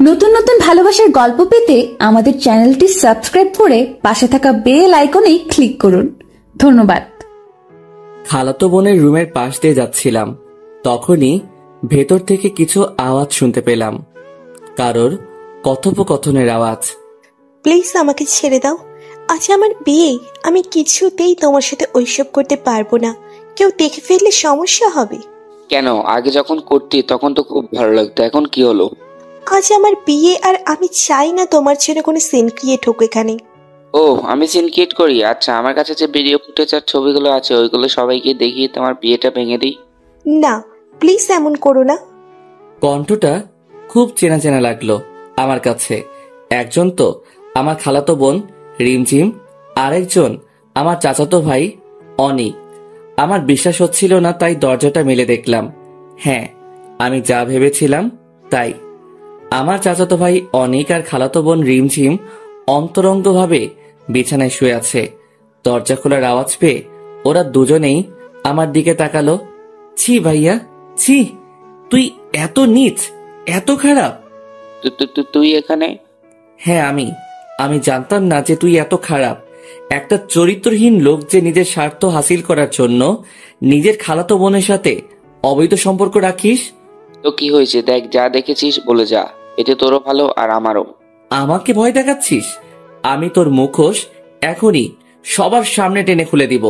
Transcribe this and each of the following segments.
নতুন নতুন ভালোবাসার গল্প পেতে আমাদের চ্যানেলটি সাবস্ক্রাইব করে পাশে থাকা বেল আইকনে ক্লিক করুন। ধন্যবাদ। খালাতো বোনের রুমের পাশ দিয়ে যাচ্ছিলাম, তখনই ভেতর থেকে কিছু আওয়াজ শুনতে পেলাম, কারোর কথোপকথনের আওয়াজ। প্লিজ আমাকে ছেড়ে দাও, আজ আমার বিয়ে, আমি কিছুতেই তোমার সাথে ওইসব করতে পারবো না। কেউ দেখে ফেললে সমস্যা হবে। কেন? আগে যখন করতি তখন তো খুব ভালো লাগতো, এখন কি হলো? আজ আমার বিয়ে আর আমি চাই না তোমার জন্য কোনো সিন ক্রিয়েট হোক এখানে। ও, আমি সিন ক্রিয়েট করি? আচ্ছা, আমার কাছে যে ভিডিও ফুটেজ আর ছবিগুলো আছে ওইগুলো সবাইকে দেখিয়ে তোমার বিয়েটা ভেঙে দিই। না প্লিজ এমন করো না। কণ্ঠটা খুব চেনা চেনা লাগলো আমার কাছে। একজন তো আমার খালাতো বোন রিমঝিম, আরেকজন আমার চাচাতো ভাই অনিক। আমার বিশ্বাস হচ্ছিল না, তাই দরজাটা মেলে দেখলাম। হ্যাঁ, আমি যা ভেবেছিলাম তাই। আমার চাচাতো ভাই অনিক আর খালাতো বোন রিমঝিম অন্তরঙ্গভাবে বিছানায় শুয়ে আছে। দরজা খোলার আওয়াজ পেয়ে ওরা দুজনেই আমার দিকে তাকালো। ছি ভাইয়া, ছি, তুই এত নীচ, এত খারাপ। তুই এখানে? হ্যাঁ, আমি জানতাম না যে তুই এত খারাপ। একটা চরিত্রহীন লোক যে নিজের স্বার্থ হাসিল করার জন্য নিজের খালাতো বোনের সাথে অবৈধ সম্পর্ক রাখিস। তো কি হয়েছে? দেখ, যা দেখেছিস বলে যা, এতে তোরও ভালো আর আমারও। আমাকে ভয় দেখাচ্ছিস? আমি তোর মুখোশ এখনই সবার সামনে টেনে খুলে দিব।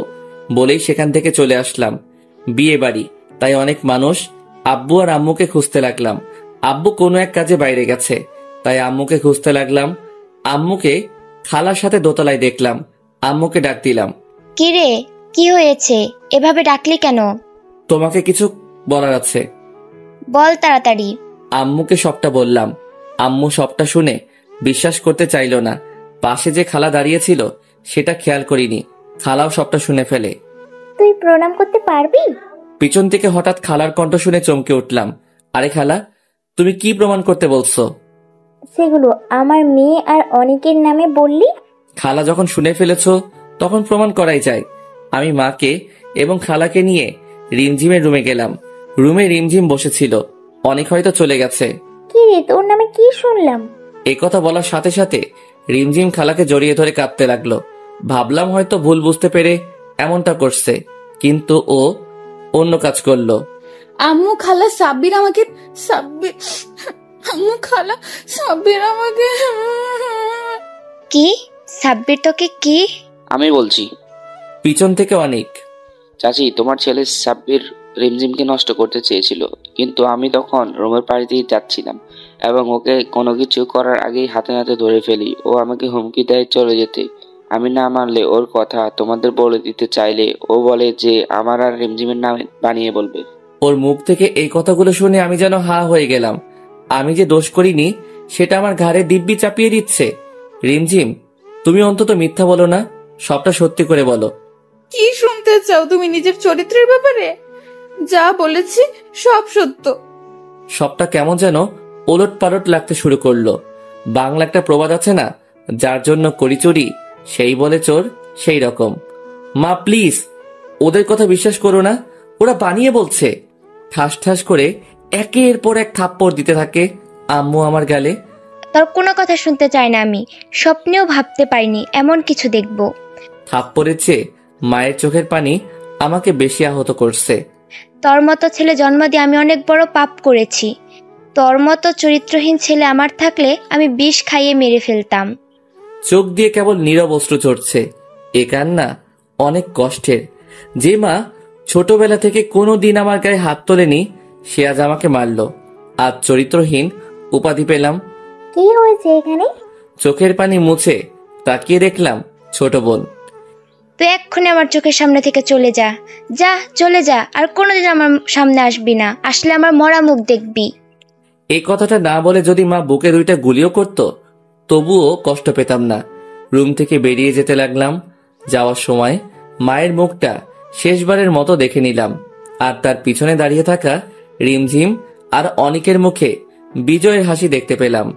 বলেই সেখান থেকে চলে আসলাম। বিয়ে বাড়ি, তাই অনেক মানুষ। আব্বু আর আম্মুকে খুঁজতে লাগলাম। আব্বু কোনো এক কাজে বাইরে গেছে, তাই আম্মুকে খুঁজতে লাগলাম। আম্মুকে খালার সাথে দোতলায় দেখলাম। আম্মুকে ডাক দিলাম। কি রে, কি হয়েছে? এভাবে ডাকলি কেন? তোমাকে কিছু বলার আছে। বল তাড়াতাড়ি। আম্মুকে সবটা বললাম। আম্মু সবটা শুনে বিশ্বাস করতে চাইল না। পাশে যে খালা দাঁড়িয়েছিল সেটা খেয়াল করিনি, খালাও সবটা শুনে ফেলে। তুই প্রণাম করতে পারবি? পিছন থেকে হঠাৎ খালার কণ্ঠ শুনে চমকে উঠলাম। আরে খালা, তুমি কি প্রমাণ করতে বলছো? সেগুলো আমার মেয়ে আর অনেকের নামে বললি। খালা যখন শুনে ফেলেছো তখন প্রমাণ করাই যায়। আমি মাকে এবং খালাকে নিয়ে রিমঝিমের রুমে গেলাম। রুমে রিমঝিম বসেছিল, অনেক হয়তো চলে গেছে। কি রে, তোর নামে কি শুনলাম? এই কথা বলার সাথে সাথে রিমঝিম খালাকে জড়িয়ে ধরে কাঁদতে লাগলো। ভাবলাম হয়তো ভুল বুঝতে পেরে এমনটা করছে, কিন্তু ও অন্য কাজ করলো। আম্মু খালা সাব্বির আমাকে আম্মু খালা সাব্বির আমাকে। কি? সাব্বির তোকে কি? আমি বলছি। পিছন থেকে অনেক। চাচি, তোমার ছেলে সাব্বির রিমঝিমকে নষ্ট করতে চেয়েছিল, কিন্তু আমি তখন রুমের পাশ দিয়ে যাচ্ছিলাম এবং ওকে কোনো কিছু করার আগেই হাতে নাতে ধরে ফেলি। ও আমাকে হুমকি দেয় চলে যেতে। আমি না মানলে, ওর কথা তোমাদের বলে দিতে চাইলে ও বলে যে আমার আর রিমঝিমের নামে বানিয়ে বলবে। ওর মুখ থেকে এই কথাগুলো শুনে আমি যেন হা হয়ে গেলাম। আমি যে দোষ করিনি সেটা আমার ঘাড়ে দিব্যি চাপিয়ে দিচ্ছে। রিমঝিম, তুমি অন্তত মিথ্যা বলো না, সবটা সত্যি করে বলো। কি শুনতে চাও তুমি নিজের চরিত্রের ব্যাপারে? যা বলেছি সব সত্য। সবটা কেমন যেন ওলট পালট লাগতে শুরু করলো। বাংলা একটা প্রবাদ আছে না, যার জন্য করি চুরি সেই বলে চোর, সেই রকম। মা প্লিজ, ওদের কথা বিশ্বাস করো না, ওরা বানিয়ে বলছে। ঠাস ঠাস করে একের পর এক থাপ্পড় দিতে থাকে আম্মু আমার গালে। তোর কোনো কথা শুনতে চাই না আমি। স্বপ্নেও ভাবতে পারিনি এমন কিছু দেখব। থাপ্পড়ের চেয়ে মায়ের চোখের পানি আমাকে বেশি আহত করছে। তোর মতো ছেলে জন্ম দিয়ে আমি অনেক বড় পাপ করেছি। তোর মতো চরিত্রহীন ছেলে আমার থাকলে আমি বিষ খাইয়ে মেরে ফেলতাম। চোখ দিয়ে কেবল নীরব অশ্রু ঝরছে। এ কান্না অনেক কষ্টের। যে মা ছোটবেলা থেকে কোনো দিন আমার গায়ে হাত তোলেনি, সে আজ আমাকে মারল। আজ চরিত্রহীন উপাধি পেলাম। কি হয়েছে এখানে? চোখের পানি মুছে তাকিয়ে দেখলাম ছোট বোন। তুই এক্ষুনি আমার চোখের সামনে থেকে চলে যা, যা চলে যা, আর কোনোদিন আমার সামনে আসবি না। আসলে আমার মরা মুখ দেখবি। এই কথাটা না বলে যদি মা বুকে দুইটা গুলিও করত তবুও কষ্ট পেতাম না। রুম থেকে বেরিয়ে যেতে লাগলাম। যাওয়ার সময় মায়ের মুখটা শেষবারের মতো দেখে নিলাম, আর তার পিছনে দাঁড়িয়ে থাকা রিমঝিম আর অনিকের মুখে বিজয়ের হাসি দেখতে পেলাম।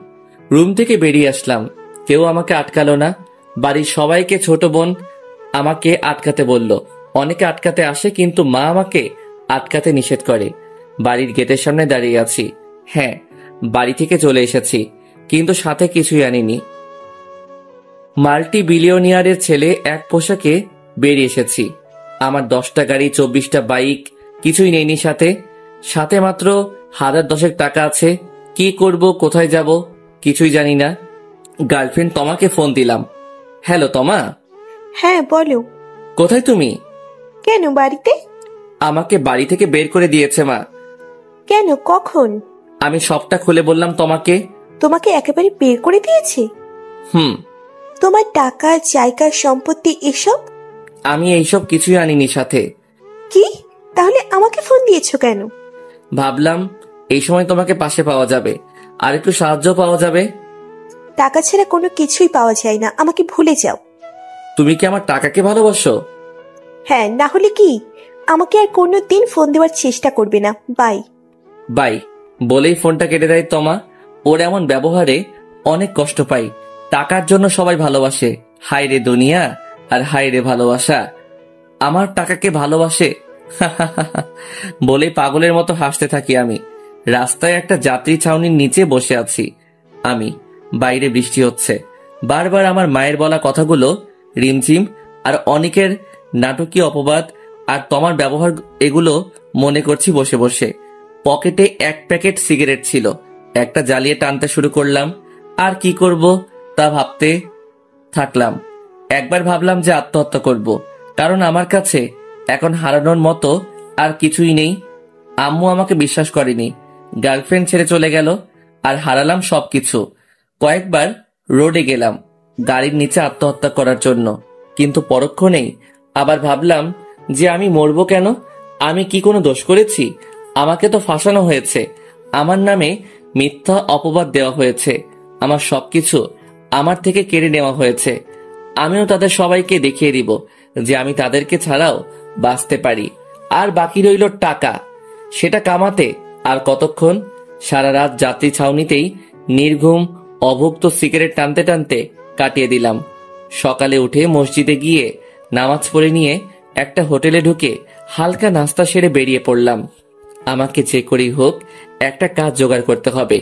রুম থেকে বেরিয়ে আসলাম, কেউ আমাকে আটকালো না। বাড়ির সবাইকে ছোট বোন আমাকে আটকাতে বলল। অনেকে আটকাতে আসে, কিন্তু মা আমাকে আটকাতে নিষেধ করে। বাড়ির গেটের সামনে দাঁড়িয়ে আছি। হ্যাঁ, বাড়ি থেকে চলে এসেছি। কিন্তু সাথে কিছুই আনিনি। মাল্টি বিলিয়নিয়ারের ছেলে এক পোশাকে বেরিয়ে এসেছি। আমার 10টা গাড়ি, 24টা বাইক, কিছুই নেইনি সাথে। সাথে মাত্র 1010 টাকা আছে। কি করব, কোথায় যাব কিছুই জানি না। গার্লফ্রেন্ড তোমাকে ফোন দিলাম। হ্যালো তমা। হ্যাঁ বলো। কোথায় তুমি? কেন, বাড়িতে? আমাকে বাড়ি থেকে বের করে দিয়েছে মা। কেন, কখন? আমি সবটা খুলে বললাম তোমাকে। তোমাকে একেবারে বের করে দিয়েছে? হুম। তোমার টাকা, জায়গা, সম্পত্তি এসব? আমি এইসব কিছুই আনিনি সাথে। কি? তাহলে আমাকে ফোন দিয়েছো কেন? ভাবলাম এই সময় তোমাকে পাশে পাওয়া যাবে, আর একটু সাহায্য পাওয়া যাবে। টাকা ছাড়া কোনো কিছুই পাওয়া যায় না, আমাকে ভুলে যাও। তুমি কি আমার টাকাকে ভালোবাসো? হ্যাঁ, না হলে কি? আমাকে আর কোনো দিন ফোন দেওয়ার চেষ্টা করবে না। বাই। বাই বলেই ফোনটা কেটে দেয় তমা। ওর এমন ব্যবহারে অনেক কষ্ট পাই। টাকার জন্য সবাই ভালোবাসে, হায় রে দুনিয়া আর হায় রে ভালোবাসা। আমার টাকাকে ভালোবাসে বলে পাগলের মতো হাসতে থাকি আমি। রাস্তায় একটা যাত্রী ছাউনির নিচে বসে আছি আমি। বাইরে বৃষ্টি হচ্ছে। বারবার আমার মায়ের বলা কথাগুলো, রিমঝিম আর অনেকের নাটকীয় অপবাদ আর তোমার ব্যবহার, এগুলো মনে করছি বসে বসে। পকেটে এক প্যাকেট সিগারেট ছিল, একটা জ্বালিয়ে টানতে শুরু করলাম। আর কি করব তা ভাবতে থাকলাম। একবার ভাবলাম যে আত্মহত্যা করব, কারণ আমার কাছে এখন হারানোর মতো আর কিছুই নেই। আম্মু আমাকে বিশ্বাস করেনি, গার্লফ্রেন্ড ছেড়ে চলে গেল, আর হারালাম সবকিছু। কয়েকবার রোডে গেলাম গাড়ির নিচে আত্মহত্যা করার জন্য, কিন্তু পরক্ষণেই আবার ভাবলাম যে আমি মরবো কেন? আমি কি কোনো দোষ করেছি? আমাকে তো ফাঁসানো হয়েছে, আমার নামে মিথ্যা অপবাদ দেওয়া হয়েছে, আমার সবকিছু আমার থেকে কেড়ে নেওয়া হয়েছে। আমিও তাদের সবাইকে দেখিয়ে দিব যে আমি তাদেরকে ছাড়াও বাঁচতে পারি। আর বাকি রইল টাকা, সেটা কামাতে আর কতক্ষণ? সারা রাত যাত্রী ছাউনিতেই নির্ঘুম অভুক্ত সিগারেট টানতে টানতে কাটিয়ে দিলাম। সকালে উঠে মসজিদে গিয়ে নামাজ পড়ে নিয়ে একটা হোটেলে ঢুকে হালকা নাস্তা সেরে বেরিয়ে পড়লাম। আমাকে যে করেই হোক একটা কাজ জোগাড় করতে হবে।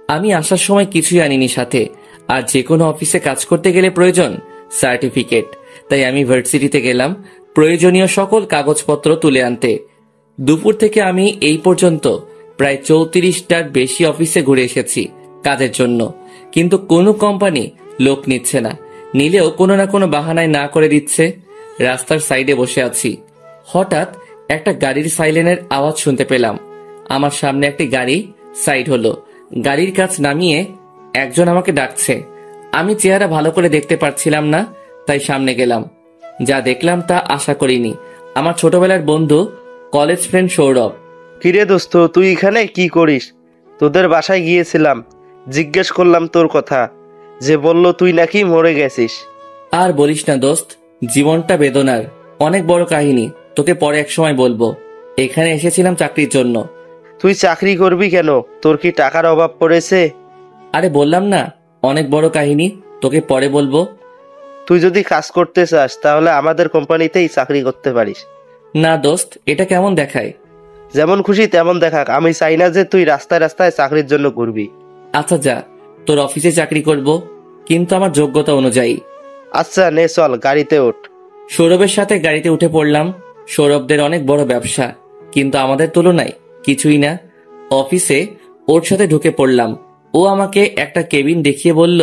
আমি আসার সময় কিছুই আনিনি সাথে, আর যে কোনো অফিসে কাজ করতে গেলে প্রয়োজন সার্টিফিকেট। তাই আমি ভার্সিটিতে গেলাম প্রয়োজনীয় সকল কাগজপত্র তুলে আনতে। দুপুর থেকে আমি এই পর্যন্ত প্রায় 34টার বেশি অফিসে ঘুরে এসেছি কাজের জন্য, কিন্তু কোনো কোম্পানি লোক নিচ্ছে না, নিলেও কোনো না কোনো বাহানায় না করে দিচ্ছে। রাস্তার সাইডে বসে আছি, হঠাৎ একটা গাড়ির সাইরেনের আওয়াজ শুনতে পেলাম। আমার সামনে একটি গাড়ি সাইড হলো, গাড়ির কাছ নামিয়ে একজন আমাকে ডাকছে। আমি চেহারা ভালো করে দেখতে পারছিলাম না, তাই সামনে গেলাম। যা দেখলাম তা আশা করিনি। আমার ছোটবেলার বন্ধু, কলেজ ফ্রেন্ড সৌরভ। কিরে দোস্ত, তুই এখানে কি করিস? তোদের বাসায় গিয়েছিলাম, জিজ্ঞেস করলাম তোর কথা, যে বলল তুই নাকি মরে গেছিস। আর বলিস না দোস্ত, জীবনটা বেদনার, অনেক বড় কাহিনী, তোকে পরে এক সময় বলবো। এখানে এসেছিলাম চাকরির জন্য। তুই চাকরি করবি কেন? তোর কি টাকার অভাব পড়েছে? আরে বললাম না অনেক বড় কাহিনী, তোকে পরে বলবো। তুই যদি কাজ করতে চাস তাহলে আমাদের কোম্পানিতেই চাকরি করতে পারিস। না দোস্ত, এটা কেমন দেখায়? যেমন খুশি তেমন দেখাক, আমি চাই না যে তুই রাস্তায় রাস্তায় চাকরির জন্য ঘুরবি। আচ্ছা যা, তোর অফিসে চাকরি করব, কিন্তু আমার যোগ্যতা অনুযায়ী। আচ্ছা নে চল, গাড়িতে ওঠ। সৌরভের সাথে গাড়িতে উঠে পড়লাম। সৌরভদের অনেক বড় ব্যবসা, কিন্তু আমাদের তুলনায় কিছুই না। অফিসে ওর সাথে ঢুকে পড়লাম। ও আমাকে একটা কেবিন দেখিয়ে বলল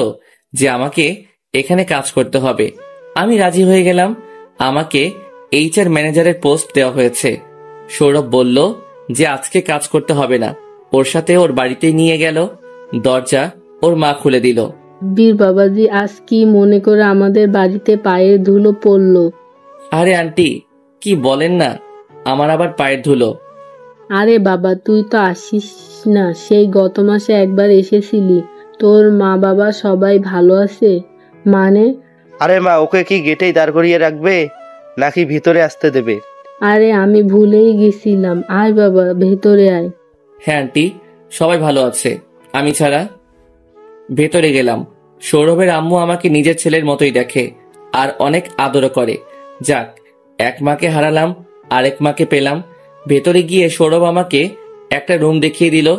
যে আমাকে এখানে কাজ করতে হবে। আমি রাজি হয়ে গেলাম। আমাকে HR ম্যানেজারের পোস্ট দেওয়া হয়েছে। সৌরভ বলল যে আজকে কাজ করতে হবে না, ওর সাথে ওর বাড়িতে নিয়ে গেল। দরজা ওর মা খুলে দিল। বীর বাবাজি, আজ কি মনে করে আমাদের বাড়িতে পায়ের ধুলো পড়লো? আরে আন্টি, কি বলেন না, আমার আবার পায়ের ধুলো? আরে বাবা, তুই তো আসিস না, সেই গত মাসে একবার এসেছিলি। তোর মা বাবা সবাই ভালো আছে? মানে? আরে মা, ওকে কি গেটেই দাঁড় করিয়ে রাখবে নাকি ভিতরে আসতে দেবে? আরে আমি ভুলেই গেছিলাম, আয় বাবা ভেতরে আয়। হ্যাঁ আন্টি, সবাই ভালো আছে, আমি ছাড়া। ভেতরে গেলাম। সৌরভের আম্মু আমাকে নিজের ছেলের মতোই দেখে আর অনেক আদরও করে। যাক, এক মাকে হারালাম, আরেক মাকে পেলাম। ভেতরে গিয়ে সৌরভ আমাকে একটা রুম দেখিয়ে দিল।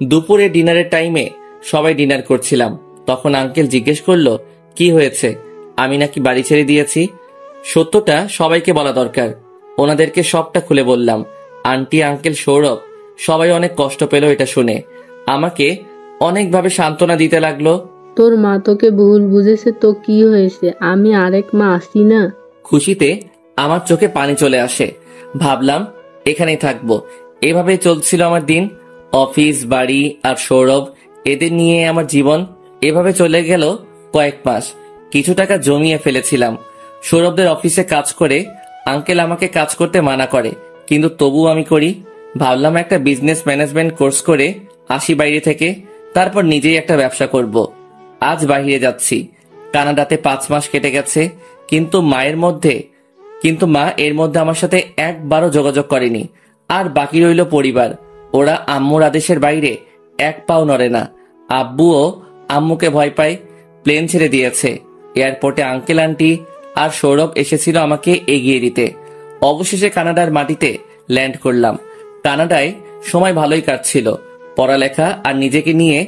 দুপুরে ডিনারের টাইমে সবাই ডিনার করছিলাম। তখন আঙ্কেল জিজ্ঞেস করলো, কি হয়েছে? আমি নাকি বাড়ি ছেড়ে দিয়েছি। সত্যটা সবাইকে বলা দরকার। ওনাদেরকে সবটা খুলে বললাম। আন্টি, আঙ্কেল, সৌরভ সবাই অনেক কষ্ট পেল এটা শুনে। আমাকে অনেকভাবে সান্ত্বনা দিতে লাগলো। তোর মা তোকে ভুল বুঝেছে তো কি হয়েছে, আমি আরেক মা আসি না? খুশিতে আমার চোখে পানি চলে আসে। ভাবলাম এখানেই থাকবো। এভাবে চলছিল আমার দিন। অফিস, বাড়ি আর সৌরভ, এদের নিয়ে আমার জীবন। এভাবে চলে গেল কয়েক মাস। কিছু টাকা জমিয়ে ফেলেছিলাম। সৌরভদের অফিসে কাজ করে আঙ্কেল আমাকে কাজ করতে মানা করে, কিন্তু তবুও আমি করি। ভাবলাম একটা বিজনেস ম্যানেজমেন্ট কোর্স করে আসি বাইরে থেকে, তারপর নিজেই একটা ব্যবসা করব। আজ বাইরে যাচ্ছি। কানাডাতে 5 মাস কেটে গেছে, কিন্তু মা এর মধ্যে আমার সাথে একবারও যোগাযোগ করেনি। আর বাকি রইল পরিবার। ওরা আম্মুর আদেশের বাইরে এক পাও নড়ে না। আব্বুও আম্মুকে ভয় পায়, প্লেন ছেড়ে দিয়েছে। এয়ারপোর্টে আঙ্কেল, আন্টি আর সৌরভ এসেছিল আমাকে এগিয়ে দিতে। অবশেষে কানাডার মাটিতে ল্যান্ড করলাম। কানাডায় সময় ভালোই কাটছিল। পড়ালেখা আর নিজেকে নিয়ে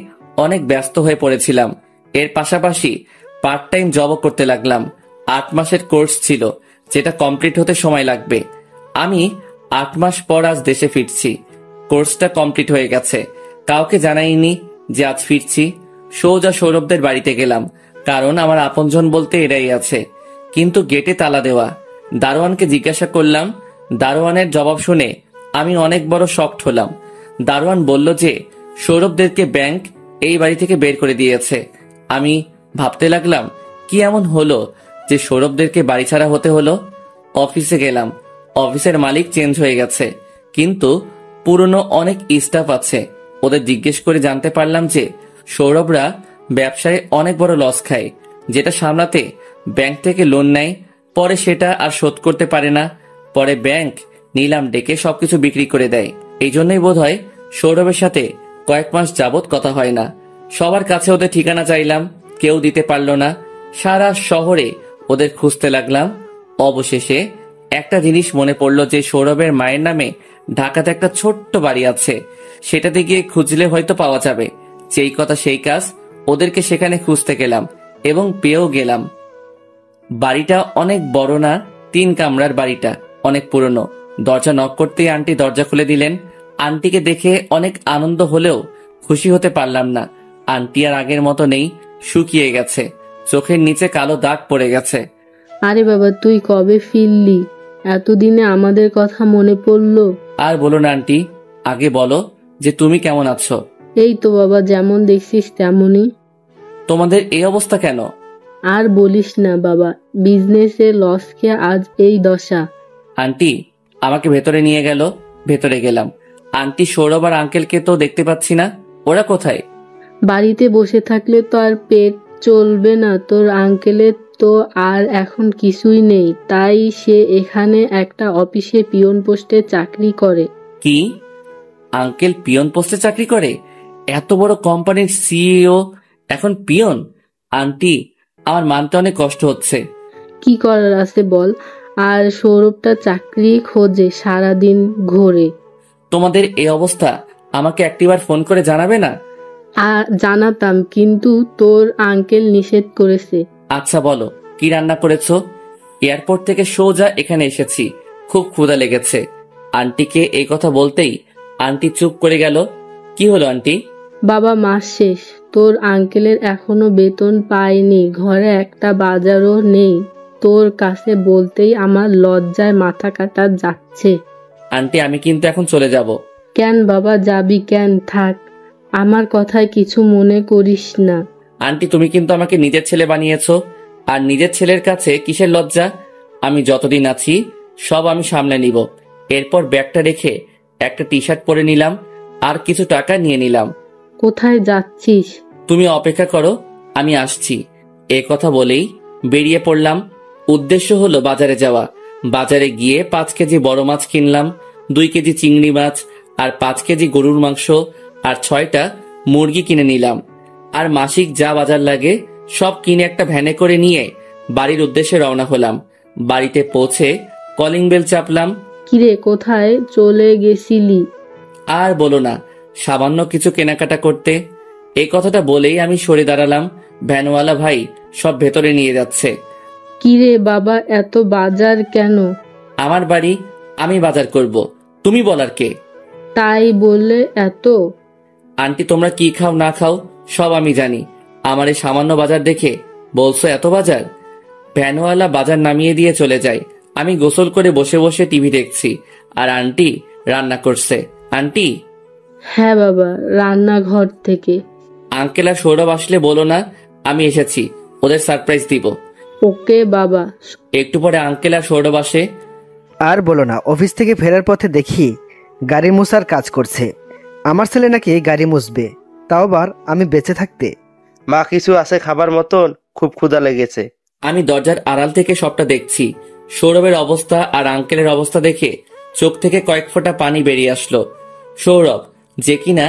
অনেক ব্যস্ত হয়ে পড়েছিলাম। এর পাশাপাশি পার্ট টাইম জবও করতে লাগলাম। 8 মাসের কোর্স ছিল, যেটা কমপ্লিট হতে সময় লাগবে। আমি 8 মাস পর আজ দেশে ফিরছি। কোর্সটা কমপ্লিট হয়ে গেছে। কাউকে জানাইনি যে আজ ফিরছি। সোজা সৌরভদের বাড়িতে গেলাম, কারণ আমার আপনজন বলতে এরাই আছে। কিন্তু গেটে তালা দেওয়া। দারোয়ানকে জিজ্ঞাসা করলাম। দারোয়ানের জবাব শুনে আমি অনেক বড় শকড হলাম। দারোয়ান বলল যে সৌরভদেরকে ব্যাংক এই বাড়ি থেকে বের করে দিয়েছে। আমি ভাবতে লাগলাম, কি এমন হলো যে সৌরভদেরকে বাড়ি ছাড়া হতে হলো। অফিসে গেলাম। অফিসের মালিক চেঞ্জ হয়ে গেছে, কিন্তু পুরনো অনেক স্টাফ আছে। ওদের জিজ্ঞেস করে জানতে পারলাম যে সৌরভরা ব্যবসায় অনেক বড় লস খায়, যেটা সামলাতে ব্যাংক থেকে লোন নেয়। পরে সেটা আর শোধ করতে পারে না। পরে ব্যাংক নিলাম ডেকে সবকিছু বিক্রি করে দেয়। এই জন্যই বোধহয় সৌরভের সাথে কয়েক মাস যাবত কথা হয় না। সবার কাছে ওদের ঠিকানা চাইলাম, কেউ দিতে পারলো না। সারা শহরে ওদের খুঁজতে লাগলাম। অবশেষে একটা জিনিস মনে পড়লো যে সৌরভের মায়ের নামে ঢাকাতে একটা ছোট্ট বাড়ি আছে। সেটাতে গিয়ে খুঁজলে হয়তো পাওয়া যাবে। যেই কথা সেই কাজ, ওদেরকে সেখানে খুঁজতে গেলাম এবং পেয়েও গেলাম। বাড়িটা অনেক বড় না, 3 কামরার বাড়িটা, অনেক পুরনো। দরজা নক করতেই আন্টি দরজা খুলে দিলেন। আন্টিকে দেখে অনেক আনন্দ হলেও খুশি হতে পারলাম না। আন্টি আর আগের মতো নেই, শুকিয়ে গেছে। চোখের নিচে কালো দাগ পড়ে গেছে। আরে বাবা, তুই কবে ফিরলি? এতদিনে আমাদের কথা মনে পড়লো। আর বলো না আন্টি, আগে বলো যে তুমি কেমন আছো। এই তো বাবা, যেমন দেখছিস তেমনই। তোমাদের এই অবস্থা কেন? আর বলিস না বাবা, বিজনেসে লস খেয়ে আজ এই দশা। আন্টি আমাকে ভেতরে নিয়ে গেল। ভেতরে গেলাম। আন্টি, সৌরভ আর আঙ্কেলকে তো দেখতে পাচ্ছি না। ওরা কোথায়? বাড়িতে বসে থাকলে তো আর পেট চলবে না। তোর আঙ্কেলের তো আর এখন কিছুই নেই, তাই সে এখানে একটা অফিসে পিয়ন পোস্টে চাকরি করে। কি? আঙ্কেল পিয়ন পোস্টে চাকরি করে? এত বড় কোম্পানির সিইও এখন পিয়ন? আন্টি, আমার মানতে অনেক কষ্ট হচ্ছে। কি করার আছে বল। আর সৌরভটা চাকরি খোঁজে, সারাদিন ঘোরে। তোমাদের এই অবস্থা আমাকে একটিবার ফোন করে জানাবে না? জানাতাম, কিন্তু তোর আঙ্কেল নিষেধ করেছে। আচ্ছা বলো, কি রান্না করেছো? এয়ারপোর্ট থেকে সোজা এখানে এসেছি, খুব ক্ষুধা লেগেছে। আন্টিকে এই কথা বলতেই আন্টি চুপ করে গেল। কি হলো আন্টি? বাবা, মাস শেষ, তোর আঙ্কেলের এখনো বেতন পায়নি, ঘরে একটা বাজারও নেই। তোর কাছে বলতেই আমার লজ্জায় মাথা কাটা যাচ্ছে। আন্টি, আমি কিন্তু এখন চলে যাব। কেন বাবা যাবি কেন? থাক, আমার কথায় কিছু মনে করিস না। আন্টি, তুমি কিন্তু আমাকে নিজের ছেলে বানিয়েছো, আর নিজের ছেলের কাছে কিসের লজ্জা? আমি যতদিন আছি সব আমি সামলে নিব। এরপর ব্যাগটা রেখে একটা টি শার্ট পরে নিলাম আর কিছু টাকা নিয়ে নিলাম। কোথায় যাচ্ছিস? তুমি অপেক্ষা করো, আমি আসছি। এ কথা বলেই বেরিয়ে পড়লাম। উদ্দেশ্য হলো বাজারে যাওয়া। বাজারে গিয়ে 5 কেজি বড় মাছ কিনলাম, 2 কেজি চিংড়ি মাছ আর 5 কেজি গরুর মাংস আর 6টা মুরগি কিনে নিলাম। আর মাসিক যা বাজার লাগে সব কিনে একটা ভ্যানে করে নিয়ে বাড়ির উদ্দেশ্যে রওনা হলাম। বাড়িতে পৌঁছে কলিং বেল চাপলাম। কিরে, কোথায় চলে গেছিলি? আর বলো না, সামান্য কিছু কেনাকাটা করতে। এই কথাটা বলেই আমি সরে দাঁড়ালাম। ভ্যানওয়ালা ভাই সব ভেতরে নিয়ে যাচ্ছে। কিরে বাবা, এত বাজার কেন? আমার বাড়ি, আমি বাজার করব, তুমি বলার কে? তাই বলে এত? আন্টি তোমরা কি খাও না খাও সব আমি জানি। আমার এই সামান্য বাজার দেখে বলছো এত বাজার? ভ্যানওয়ালা বাজার নামিয়ে দিয়ে চলে যায়। আমি গোসল করে বসে বসে টিভি দেখছি আর আন্টি রান্না করছে। আন্টি, হ্যাঁ বাবা, রান্নাঘর থেকে। আঙ্কেল আর সৌরভ আসলে বলো না আমি এসেছি, ওদের সারপ্রাইজ দিব। ওকে বাবা। একটু পরে আঙ্কেল আর সৌরভ আসে। আর বলো না, অফিস থেকে ফেরার পথে দেখি গাড়ি মুছার কাজ করছে। আমার ছেলে নাকি গাড়ি মুছবে, তাও আবার আমি বেঁচে থাকতে। মা, কিছু আছে খাবার মতন? খুব ক্ষুধা লেগেছে। আমি দরজার আড়াল থেকে সবটা দেখছি। সৌরভের অবস্থা আর আঙ্কেলের অবস্থা দেখে চোখ থেকে কয়েক ফোঁটা পানি বেরিয়ে আসলো। সৌরভ, যে কিনা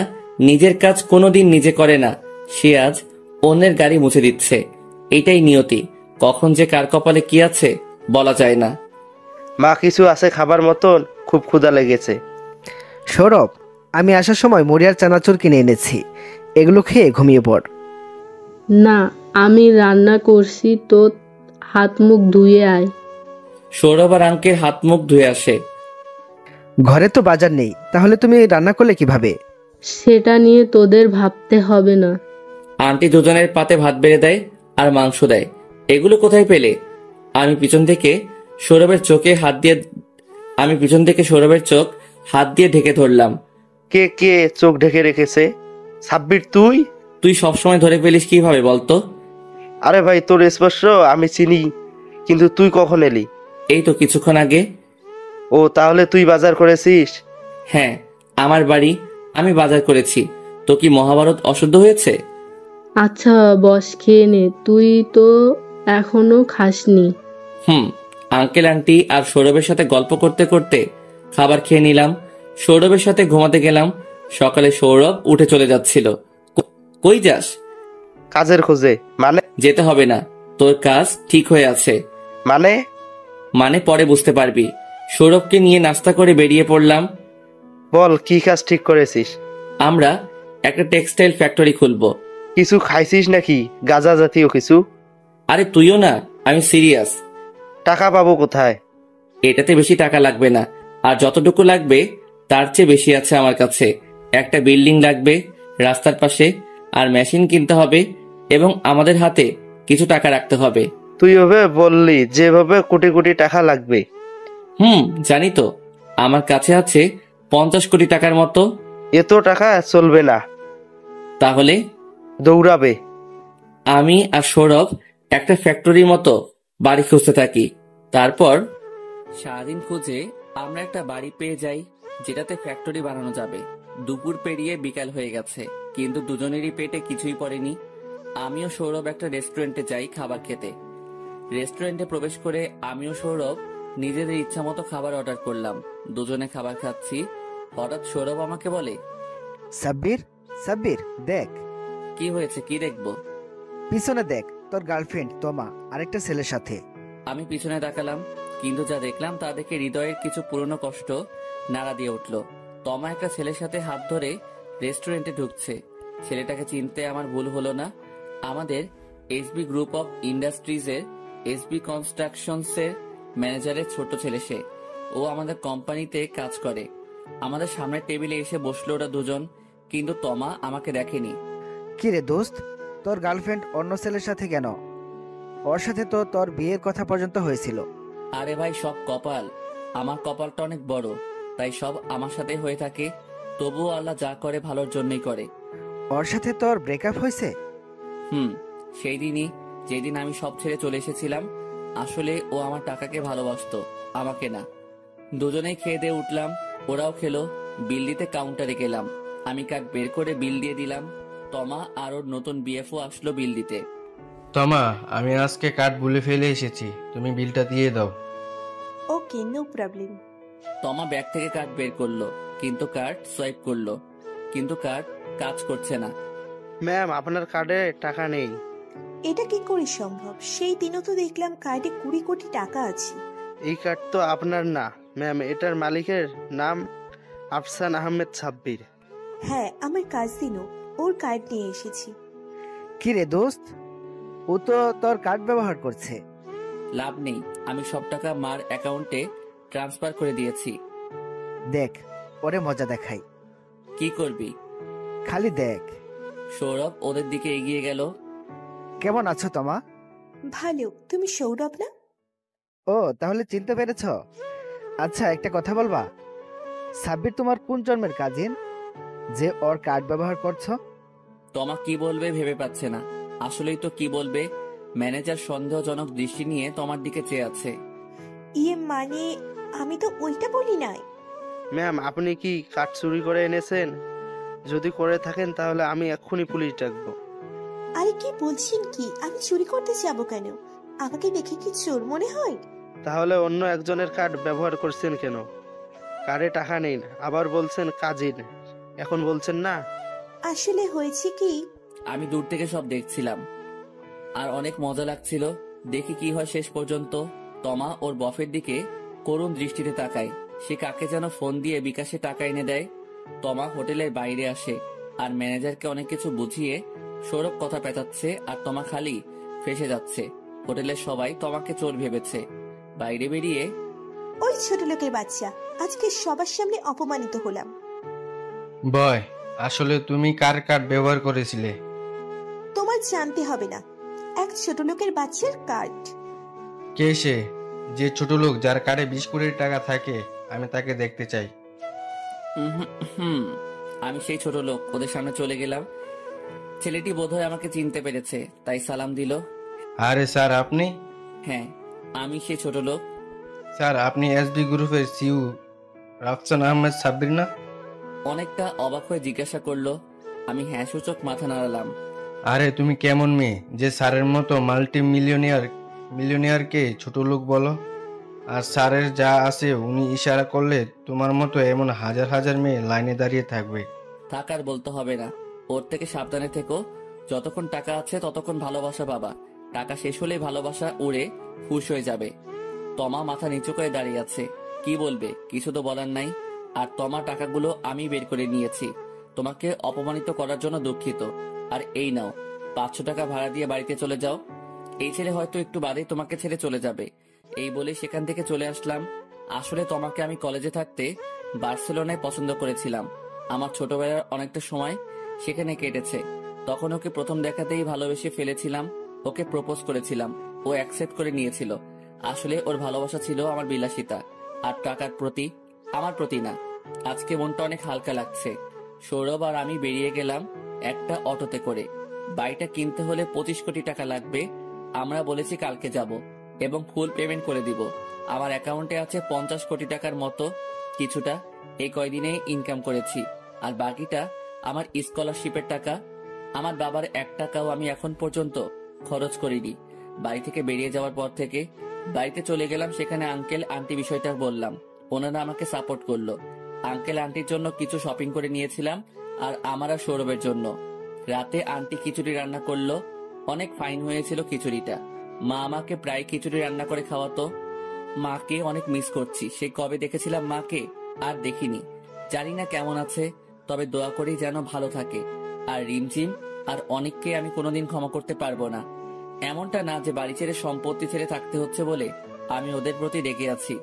নিজের কাজ কোনোদিন নিজে করে না, সে আজ অন্যের গাড়ি মুছে দিচ্ছে। এটাই নিয়তি, কখন যে কার কপালে কি আছে বলা যায় না। মা, কিছু আছে খাবার মতন? খুব ক্ষুধা লেগেছে। সৌরভ, আমি আসার সময় মরিয়ার চানাচুর কিনে এনেছি, এগুলো খেয়ে ঘুমিয়ে পড়। না, আমি রান্না করছি, তো হাত মুখ ধুয়ে আয়। সৌরভ আর আঙ্কেল হাত মুখ ধুয়ে আসে। ঘরে তো বাজার নেই, তাহলে তুমি রান্না করলে কিভাবে? সেটা নিয়ে তোদের ভাবতে হবে না। আন্টি দুজনের পাতে ভাত বেড়ে দেয় আর মাংস দেয়। এগুলো কোথায় পেলে? আমি পিছন থেকে সৌরভের চোখ হাত দিয়ে ঢেকে ধরলাম। কে কে চোখ ঢেকে রেখেছে? সাব্বির, তুই? তুই সবসময় ধরে ফেলিস কিভাবে বলতো? আরে ভাই, তোর স্পর্শ আমি চিনি, কিন্তু তুই কখন এলি? এই তো কিছুক্ষণ আগে। ও, তাহলে তুই বাজার করেছিস? হ্যাঁ, আমার বাড়ি, আমি বাজার করেছি। তো কি মহাভারত অশুদ্ধ হয়েছে? আচ্ছা বস, খেয়ে নে, তুই তো এখনো খাসনি। আঙ্কেল আন্টি আর সৌরভের সাথে গল্প করতে করতে খাবার খেয়ে নিলাম। সৌরভের সাথে ঘুমাতে গেলাম। সকালে সৌরভ উঠে চলে যাচ্ছিল। কই যাস? কাজের খোঁজে। মানে? যেতে হবে না, তোর কাজ ঠিক হয়ে আছে। মানে পরে বুঝতে পারবি। সৌরভকে নিয়ে নাস্তা করে বেরিয়ে পড়লাম। বল, কি কাজ ঠিক করেছিস? আমরা একটা টেক্সটাইল ফ্যাক্টরি খুলবো। কিছু খাইছিস নাকি, গাঁজা জাতীয় কিছু? আরে তুইও না, আমি সিরিয়াস। টাকা পাবো কোথায়? এটাতে বেশি টাকা লাগবে না, আর যতটুকু লাগবে তার চেয়ে বেশি আছে আমার কাছে। একটা বিল্ডিং লাগবে রাস্তার পাশে, আর মেশিন কিনতে হবে, এবং আমাদের হাতে কিছু টাকা রাখতে হবে। তুই ওভাবে বললি যেভাবে কোটি কোটি টাকা লাগবে। জানি তো, আমার কাছে আছে 50 কোটি টাকার মতো। এত টাকা চলবে না। তাহলে? দৌড়াবে। আমি আর সৌরভ একটা ফ্যাক্টরির মতো বাড়ি খুঁজতে থাকি। তারপর সারাদিন খুঁজে আমরা একটা বাড়ি পেয়ে যাই যেটাতে ফ্যাক্টরি বানানো যাবে। দুপুর পেরিয়ে বিকাল হয়ে গেছে, কিন্তু দুজনেরই পেটে কিছুই পড়েনি। আমিও সৌরভ একটা রেস্টুরেন্টে যাই খাবার খেতে। রেস্টুরেন্টে প্রবেশ করে আমিও সৌরভ নিজেদের ইচ্ছা মতো খাবার অর্ডার করলাম। দুজনে খাবার খাচ্ছি, হঠাৎ সৌরভ আমাকে বলে, সাব্বির, সাব্বির দেখ। কি হয়েছে? কি দেখবো? পিছনে দেখ, তোর গার্লফ্রেন্ড তোমা আরেকটা ছেলের সাথে। আমি পিছনে তাকালাম, কিন্তু যা দেখলাম তা দেখে হৃদয়ের কিছু পুরনো কষ্ট নাড়া দিয়ে উঠল। তমা একটা ছেলের সাথে হাত ধরে রেস্টুরেন্টে ঢুকছে। ছেলেটাকে চিনতে আমার ভুল হলো না। আমাদের এসবি গ্রুপ অফ ইন্ডাস্ট্রিজের এসবি কনস্ট্রাকশনসের ম্যানেজারের ছোট ছেলে সে। ও আমাদের কোম্পানিতে কাজ করে। আমাদের সামনের টেবিলে এসে বসলো ওরা দুজন, কিন্তু তমা আমাকে দেখেনি। কি রে দোস্ত, তোর গার্লফ্রেন্ড অন্য ছেলের সাথে কেন? ওর সাথে তো তোর বিয়ের কথা পর্যন্ত হয়েছিল। আরে ভাই, সব কপাল। আমার কপালটা অনেক বড়, তাই সব আমার সাথে হয়ে থাকে। তবুও আল্লাহ যা করে ভালোর জন্যই করে। ওর সাথে তোর ব্রেকআপ হয়েছে? সেই দিনই, যেদিন আমি সব ছেড়ে চলে এসেছিলাম। আসলে ও আমার টাকাকে ভালোবাসতো, আমাকে না। দুজনেই খেয়ে দিয়ে উঠলাম, ওরাও খেলো। বিল দিতে কাউন্টারে গেলাম। আমি কার্ড বের করে বিল দিয়ে দিলাম। তমা আর ওর নতুন বিএফও আসলো বিল দিতে। তমা, আমি আজকে কার্ড ভুলে ফেলে এসেছি, তুমি বিলটা দিয়ে দাও। ওকে, নো প্রবলেম। তমা ব্যাগ থেকে কার্ড বের করলো, কিন্তু কার্ড সোয়াইপ করলো, কিন্তু কার্ড কাজ করছে না। ম্যাম, আপনার কার্ডে টাকা নেই। এটা কি করে সম্ভব? সেই দিনও তো দেখলাম কার্ডে 20 কোটি টাকা আছে। এই কার্ড তো আপনার না ম্যাম, এটার মালিকের নাম আফসান আহমেদ সাব্বির। হ্যাঁ, আমার কাজিনও। ওর কার্ড নিয়ে এসেছি। কি রে দোস্ত, ও তো তোর কার্ড ব্যবহার করছে। লাভ নেই, আমি সব টাকা মার অ্যাকাউন্টে ট্রান্সফার করে দিয়েছি। দেখ, ওরে মজা দেখাই। কি করবি? খালি দেখ। সৌরভ ওদের দিকে এগিয়ে গেল। কেমন আছো তোমা? ভালো, তুমি সৌরভ না? ও, তাহলে চিনতে পেরেছ। আচ্ছা, একটা কথা বলবা, সাব্বির তোমার কোন জন্মের কাজিন যে ওর কার্ড ব্যবহার করছো? তোমা কি বলবে ভেবে পাচ্ছে না। আসলেই তো কি বলবে। ম্যানেজার সন্দেহজনক দৃষ্টি নিয়ে তোমার দিকে চেয়ে আছে। মানে আমি তো ওইটা বলি নাই। ম্যাম, আপনি কি কার্ড চুরি করে এনেছেন? যদি করে থাকেন তাহলে আমি এক্ষুনি পুলিশ ডাকবো। আরে কি বলছেন কি? আমি চুরি করতে যাব কেন? আমাকে দেখে কি চোর মনে হয়? তাহলে অন্য একজনের কার্ড ব্যবহার করছেন কেন? কার্ডে টাকা নেই, আবার বলছেন কাজিন, এখন বলছেন না। আসলে হয়েছে কি, আমি দূর থেকে সব দেখছিলাম আর অনেক মজা লাগছিল। দেখি কি হয় শেষ পর্যন্ত। তমা ওর বফের দিকে করুণ দৃষ্টিতে তাকায়। সে কাকে যেন ফোন দিয়ে বিকাশে টাকা এনে দেয়। তমা হোটেলের বাইরে আসে আর ম্যানেজারকে অনেক কিছু বুঝিয়ে সৌরভ কথা পেঁচাচ্ছে আর তমা খালি ফেসে যাচ্ছে। হোটেলের সবাই তমাকে চোর ভেবেছে। বাইরে বেরিয়ে, ওই ছোট লোকের বাচ্চা, আজকে সবার সামনে অপমানিত হলাম। বয়, আসলে তুমি কার কার্ড ব্যবহার করেছিলে? তোমার জানতে হবে না, এক ছোট লোকের বাচ্চার কার্ড। কে সে? যে ছোট লোক যার কার্ডে 20 কোটি টাকা থাকে, আমি তাকে দেখতে চাই। আমি সেই ছোট লোক। ওদের সামনে চলে গেলাম। ছেলেটি বোধহয় আমাকে চিনতে পেরেছে, তাই সালাম দিল। আরে স্যার, আপনি? হ্যাঁ, আমি সেই ছোট লোক। স্যার, আপনি এসবি গ্রুপের সিইও রাফসান আহমেদ সাব্বির না? অনেকটা অবাক হয়ে জিজ্ঞাসা করলো। আমি হ্যাঁ সূচক মাথা নাড়ালাম। আরে তুমি কেমন মেয়ে যে স্যারের মতো মাল্টি মিলিয়নিয়ারকে ছোট লোক বলো? আর স্যারের যা আছে উনি ইশারা করলে তোমার মতো এমন হাজার হাজার মেয়ে লাইনে দাঁড়িয়ে থাকবে। থাকার বলতে হবে না। ওর থেকে সাবধানে থেকো। যতক্ষণ টাকা আছে ততক্ষণ ভালোবাসা পাবা। টাকা শেষ হলেই ভালোবাসা উড়ে ফুস হয়ে যাবে। তমা মাথা নিচু করে দাঁড়িয়ে আছে। কি বলবে? কিছু তো বলার নাই। আর তমা, টাকাগুলো আমি বের করে নিয়েছি। তোমাকে অপমানিত করার জন্য দুঃখিত। আর এই নাও, 500 টাকা ভাড়া দিয়ে বাড়িতে চলে যাও। এই ছেলে হয়তো একটু বাদে তোমাকে ছেড়ে চলে যাবে। এই বলে সেখান থেকে চলে আসলাম। আসলে তোমাকে আমি কলেজে থাকতে বার্সেলোনায় পছন্দ করেছিলাম। আমার ছোটবেলার অনেকটা সময় সেখানে কেটেছে। তখন ওকে প্রথম দেখাতেই ভালোবেসে ফেলেছিলাম। ওকে প্রপোজ করেছিলাম, ও অ্যাকসেপ্ট করে নিয়েছিল। আসলে ওর ভালোবাসা ছিল আমার বিলাসিতা আর টাকার প্রতি, আমার প্রতি না। আজকে মনটা অনেক হালকা লাগছে। সৌরভ আর আমি বেরিয়ে গেলাম একটা অটোতে করে। বাড়িটা কিনতে হলে 25 কোটি টাকা লাগবে। আমরা বলেছি কালকে যাব এবং ফুল পেমেন্ট করে দিব। আমার অ্যাকাউন্টে আছে 50 কোটি টাকার মতো। কিছুটা এই কয়দিনে ইনকাম করেছি আর বাকিটা আমার স্কলারশিপের টাকা। আমার বাবার 1 টাকাও আমি এখন পর্যন্ত খরচ করিনি। বাড়ি থেকে বেরিয়ে যাওয়ার পর থেকে বাড়িতে চলে গেলাম। সেখানে আঙ্কেল আন্টি বিষয়টা বললাম। ওনারা আমাকে সাপোর্ট করলো। আঙ্কেল আন্টির জন্য কিছু শপিং করে নিয়েছিলাম আর আমার আর সৌরভের জন্য। রাতে আন্টি খিচুড়ি রান্না করলো। অনেক ফাইন হয়েছিল খিচুড়িটা। মা আমাকে প্রায় খিচুড়ি রান্না করে খাওয়াতো। মাকে অনেক মিস করছি। সে কবে দেখেছিলাম মাকে, আর দেখিনি। জানি না কেমন আছে, তবে দোয়া করি যেন ভালো থাকে। আর রিমঝিম আর অনেককে আমি কোনোদিন ক্ষমা করতে পারবো না। এমনটা না যে বাড়ি ছেড়ে সম্পত্তি ছেড়ে থাকতে হচ্ছে বলে আমি ওদের প্রতি রেগে আছি।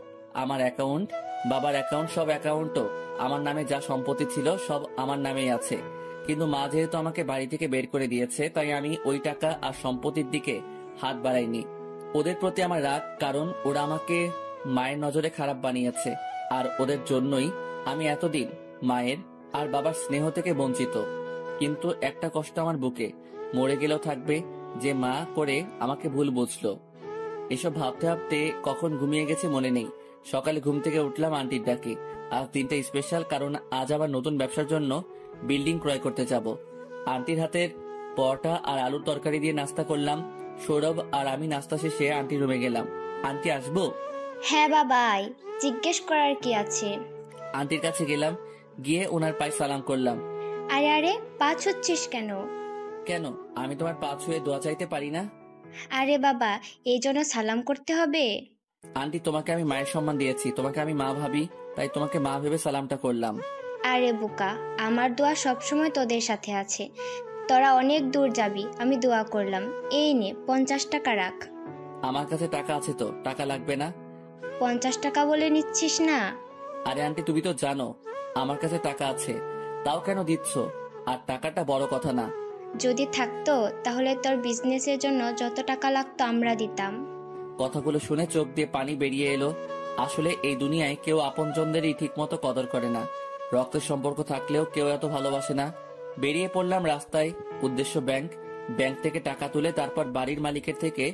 আমার অ্যাকাউন্ট, বাবার অ্যাকাউন্ট, সব অ্যাকাউন্টও আমার নামে যা সম্পত্তি ছিল সব আমার নামেই আছে। কিন্তু মা যেহেতু আমাকে বাড়ি থেকে বের করে দিয়েছে, তাই আমি ওই টাকা আর সম্পত্তির দিকে হাত বাড়াইনি। ওদের প্রতি আমার রাগ, কারণ ওরা আমাকে মায়ের নজরে খারাপ বানিয়েছে। আর ওদের জন্যই আমি এতদিন মায়ের আর বাবার স্নেহ থেকে বঞ্চিত। কিন্তু একটা কষ্ট আমার বুকে মরে গেলেও থাকবে, যে মা করে আমাকে ভুল বুঝলো। এসব ভাবতে ভাবতে কখন ঘুমিয়ে গেছে মনে নেই। সকালে ঘুম থেকে উঠলাম আন্টির ডাকে। আজ দিনটা স্পেশাল, কারণ আজ আবার নতুন ব্যবসার জন্য বিল্ডিং ক্রয় করতে যাব। আন্টির হাতের পরোটা আর আলুর তরকারি দিয়ে নাস্তা করলাম। সৌরভ আর আমি নাস্তা শেষে আন্টির রুমে গেলাম। আন্টি, আসবো? হ্যাঁ বাবাই, জিজ্ঞেস করার কি আছে? আন্টির কাছে গেলাম, গিয়ে ওনার পায়ে সালাম করলাম। আরে আরে, পা ছুচ্ছিস কেন? কেন, আমি তোমার পা ছুঁয়ে দোয়া চাইতে পারি না? আরে বাবা, এই জন্য সালাম করতে হবে? আন্টি, তোমাকে আমি মায়ের সম্মান দিয়েছি। তোমাকে আমি মা ভাবি, তাই তোমাকে মা ভেবে সালামটা করলাম। আরে বোকা, আমার দোয়া সবসময় তোদের সাথে আছে। তোরা অনেক দূর যাবি, আমি দোয়া করলাম। এই নে 50 টাকা রাখ। আমার কাছে টাকা আছে তো, টাকা লাগবে না। 50 টাকা বলে নিচ্ছিস না? আরে আন্টি, তুমি তো জানো আমার কাছে টাকা আছে, তাও কেন দিচ্ছ? আর টাকাটা বড় কথা না। যদি থাকতো তাহলে তোর বিজনেসের জন্য যত টাকা লাগতো আমরা দিতাম। কথাগুলো শুনে চোখ দিয়ে পানি বেরিয়ে এলো। আসলে এই দুনিয়ায় কেউ আপনজনদেরই ঠিক মতো কদর করে না। রক্তের সম্পর্ক থাকলেও কেউ এত ভালোবাসে না। বেরিয়ে পড়লাম রাস্তায়, উদ্দেশ্য ব্যাংক। ব্যাংক থেকে টাকা তুলে তারপর বাড়ির মালিকের থেকে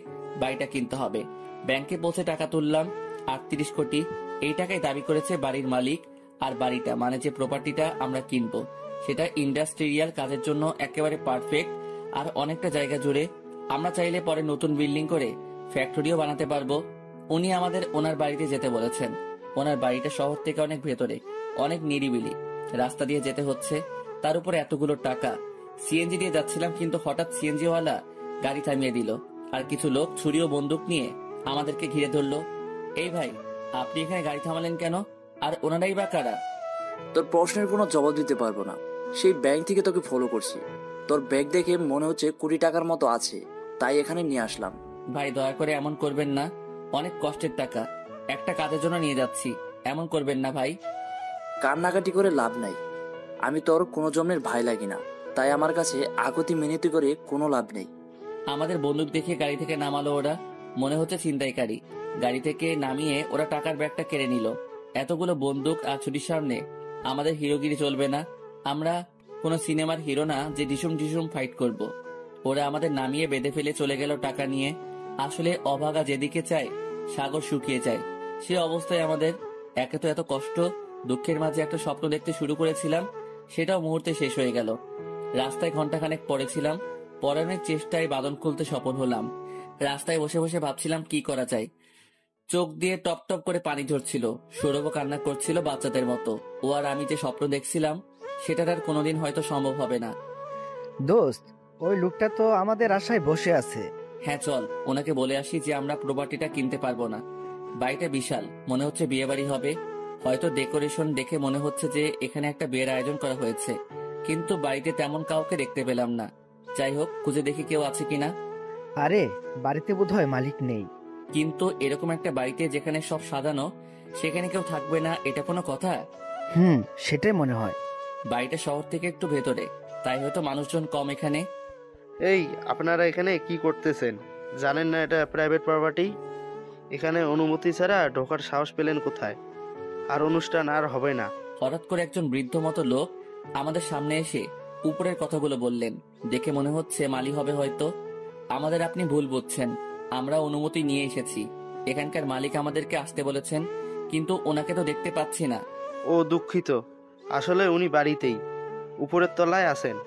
বাড়িটা কিনতে হবে। ব্যাংকে পৌঁছে টাকা তুললাম 38 কোটি। এই টাকাই দাবি করেছে বাড়ির মালিক। আর বাড়িটা মানে যে প্রপার্টিটা আমরা কিনবো সেটা ইন্ডাস্ট্রিয়াল কাজের জন্য একেবারে পারফেক্ট। আর অনেকটা জায়গা জুড়ে আমরা চাইলে পরে নতুন বিল্ডিং করে ফ্যাক্টরিও বানাতে পারবো। উনি আমাদের ওনার বাড়িতে যেতে বলেছেন। ওনার বাড়িটা শহর থেকে অনেক ভেতরে, অনেক নিরিবিলি, রাস্তা দিয়ে যেতে হচ্ছে। তার উপরে এতগুলো টাকা। সিএনজি দিয়ে যাচ্ছিলাম, কিন্তু হঠাৎ সিএনজিওয়ালা গাড়ি থামিয়ে দিল। আর কিছু লোক ছুরি ও বন্দুক নিয়ে আমাদেরকে ঘিরে ধরলো। এই ভাই, আপনি এখানে গাড়ি থামালেন কেন? আর ওনারাই বা কারা? তোর প্রশ্নের কোনো জবাব দিতে পারবো না। সেই ব্যাংক থেকে তোকে ফলো করছি। তোর ব্যাগ দেখে মনে হচ্ছে কোটি টাকার মতো আছে, তাই এখানে নিয়ে আসলাম। ভাই, দয়া করে এমন করবেন না। অনেক কষ্টের টাকা, একটা কাজের জন্য নিয়ে যাচ্ছি, এমন করবেন না ভাই। কান্নাকাটি করে লাভ নাই। আমি তোর কোনো জন্মের ভাই লাগি না, তাই আমার কাছে আগতি মিনতি করে কোনো লাভ নেই। আমাদের বন্দুক দেখে গাড়ি থেকে নামালো ওরা। মনে হচ্ছে ছিনতাইকারী। গাড়ি থেকে নামিয়ে ওরা টাকার ব্যাগটা কেড়ে নিল। এতগুলো বন্দুক আর ছুরির সামনে আমাদের হিরোগিরি চলবে না। আমরা কোনো সিনেমার হিরো না যে ঢিসুম ঢিসুম ফাইট করব। ওরা আমাদের নামিয়ে বেঁধে ফেলে চলে গেল টাকা নিয়ে। আসলে অভাগা যেদিকে চায় সাগর শুকিয়ে যায়, সে অবস্থায় আমাদের। একে তো এত কষ্ট, দুঃখের মাঝে একটা স্বপ্ন দেখতে শুরু করেছিলাম, সেটাও মুহূর্তে শেষ হয়ে গেল। রাস্তায় ঘন্টাখানেক পড়েছিলাম, পড়ানোর চেষ্টায় বাঁধন খুলতে সফল হলাম। রাস্তায় বসে বসে ভাবছিলাম কি করা যায়। চোখ দিয়ে টপ টপ করে পানি ঝরছিল। সৌরভ কান্না করছিল বাচ্চাদের মতো। ও আর আমি যে স্বপ্ন দেখছিলাম সেটার আর কোনোদিন হয়তো সম্ভব হবে না। দোস্ত, ওই লোকটা তো আমাদের আশায় বসে আছে। হ্যাঁ, চল ওনাকে বলে আসি যে আমরা প্রপার্টিটা কিনতে পারবো না। বাড়িটা বিশাল, মনে হচ্ছে বিয়ে বাড়ি হবে। হয়তো ডেকোরেশন দেখে মনে হচ্ছে যে এখানে একটা বিয়ের আয়োজন করা হয়েছে, কিন্তু বাড়িতে তেমন কাউকে দেখতে পেলাম না। যাই হোক, খুঁজে দেখি কেউ আছে কিনা। আরে, বাড়িতে বোধহয় মালিক নেই। কিন্তু এরকম একটা বাড়িতে যেখানে সব সাজানো, সেখানে কেউ থাকবে না, এটা কোনো কথা? সেটাই মনে হয়। বাড়িটা শহর থেকে একটু ভেতরে, তাই হয়তো মানুষজন কম এখানে। এই, আপনারা এখানে কি করতেছেন? জানেন না এটা প্রাইভেট প্রপার্টি? এখানে অনুমতি ছাড়া ঢোকার সাহস পেলেন কোথায়? আর অনুষ্ঠান আর হবে না। হঠাৎ করে একজন বৃদ্ধ মতো লোক আমাদের সামনে এসে উপরের কথাগুলো বললেন। দেখে মনে হচ্ছে মালি হবে হয়তো। আমাদের আপনি ভুল বুঝছেন, আমরা অনুমতি নিয়ে এসেছি। এখানকার মালিক আমাদেরকে আসতে বলেছেন, কিন্তু ওনাকে তো দেখতে পাচ্ছি না। ও দুঃখিত, আসলে উনি বাড়িতেই উপরের তলায় আছেন।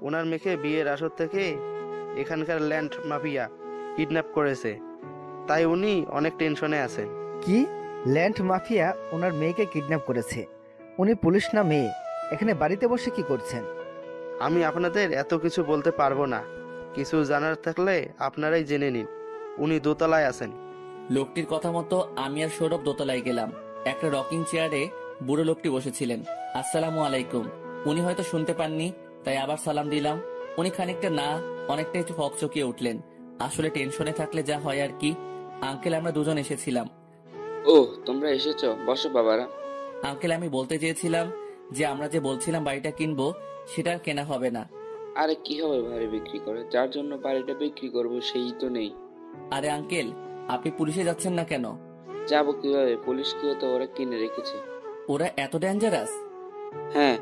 ওনার মেয়েকে বিয়ের আসর থেকে এখানকার ল্যান্ড মাফিয়া কিডন্যাপ করেছে, তাই উনি অনেক টেনশনে আছেন। কি? ল্যান্ড মাফিয়া ওনার মেয়েকে কিডন্যাপ করেছে? উনি পুলিশ না মেয়ে, এখানে বাড়িতে বসে কি করছেন? আমি আপনাদের এত কিছু বলতে পারবো না। কিছু জানার থাকলে আপনারাই জেনে নিন। উনি দোতলায় আছেন। লোকটির কথা মতো আমি আর সৌরভ দোতলায় গেলাম। একটা রকিং চেয়ারে বুড়ো লোকটি বসেছিলেন। আসসালামু আলাইকুম। উনি হয়তো শুনতে পাননি, তাই আবার সালাম দিলাম। উনি খানিকটা না অনেকটা একটু হকচকিয়ে উঠলেন। আসলে টেনশনে থাকলে যা হয় আর কি। আঙ্কেল, আমরা দুজন এসেছিলাম। ও, তোমরা এসেছো, বসো বাবারা। আঙ্কেল, আমি বলতে চেয়েছিলাম যে আমরা যে বলছিলাম বাড়িটা কিনবো, সেটা আর কেনা হবে না। আরে কি হবে বাড়ি বিক্রি করে? যার জন্য বাড়িটা বিক্রি করবো সেই তো নেই। আরে আঙ্কেল, আপনি পুলিশে যাচ্ছেন না কেন? যাবো কিভাবে? পুলিশকেও তো ওরা কিনে রেখেছে। ওরা এত ডেঞ্জারাস? হ্যাঁ।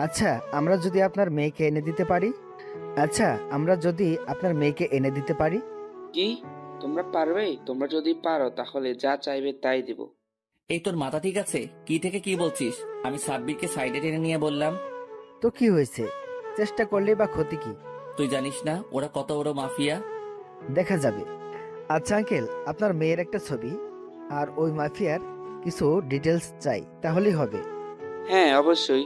আচ্ছা, আমরা যদি আপনার মেয়েকে এনে দিতে পারি? কি? তোমরা পারবে? তোমরা যদি পারো তাহলে যা চাইবে তাই দিব। এই, তোর মাথা ঠিক আছে? কি থেকে কি বলছিস? আমি সাব্বিরকে সাইডে টেনে নিয়ে বললাম। তো কি হয়েছে? চেষ্টা করলে বা ক্ষতি কি? তুই জানিস না ওরা কত বড় মাফিয়া? দেখা যাবে। আচ্ছা আঙ্কেল, আপনার মেয়ের একটা ছবি আর ওই মাফিয়ার কিছু ডিটেলস চাই, তাহলেই হবে। হ্যাঁ, অবশ্যই।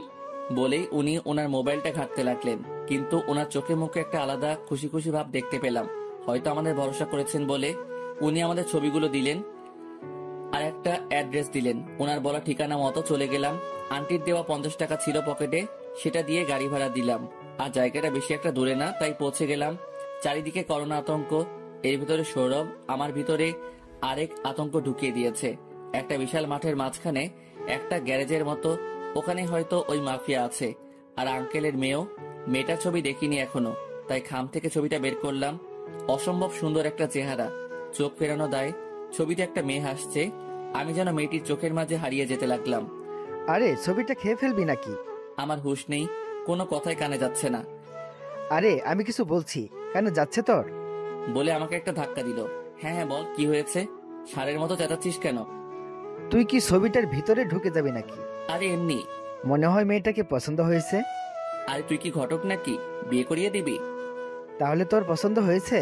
বলেই উনি ওনার মোবাইলটা ঘাঁটতে লাগলেন, কিন্তু ওনার চোখে মুখে একটা আলাদা খুশি খুশি ভাব দেখতে পেলাম। হয়তো আমাদের ভরসা করেছেন বলে উনি আমাদের ছবিগুলো দিলেন। আর একটা অ্যাড্রেস দিলেন। ওনার বলা ঠিকানা মতো চলে গেলাম। আন্টির দেওয়া 50 টাকা ছিল পকেটে, সেটা দিয়ে গাড়ি ভাড়া দিলাম। আর জায়গাটা বেশি একটা দূরে না, তাই পৌঁছে গেলাম। চারিদিকে করোনা আতঙ্ক, এর ভিতরে সৌরভ আমার ভিতরে আরেক আতঙ্ক ঢুকিয়ে দিয়েছে। একটা বিশাল মাঠের মাঝখানে একটা গ্যারেজের মতো, ওখানে হয়তো ওই মাফিয়া আছে। আর আঙ্কেলের মেয়েটার ছবি দেখিনি এখনো, তাই খাম থেকে ছবিটা বের করলাম। অসম্ভব সুন্দর একটা চেহারা, চোখ ফেরানো দায়। ছবিতে একটা মেয়ে হাসছে, আমি যেন মেয়েটির চোখের মাঝে হারিয়ে যেতে লাগলাম। আরে ছবিটা খেয়ে ফেলবি নাকি? আমার হুঁশ নেই, কোনো কথাই কানে যাচ্ছে না। আরে আমি কিছু বলছি, কানে যাচ্ছে তোর? বলে আমাকে একটা ধাক্কা দিল। হ্যাঁ হ্যাঁ বল, কি হয়েছে? ষাঁড়ের মতো চেঁচাচ্ছিস কেন? তুই কি ছবিটার ভিতরে ঢুকে যাবি নাকি? আরে এমনি। মনে হয় মেয়েটাকে পছন্দ হয়েছে। আরে তুই কি ঘটক নাকি, বিয়ে করিয়ে দিবি? তাহলে তোর পছন্দ হয়েছে?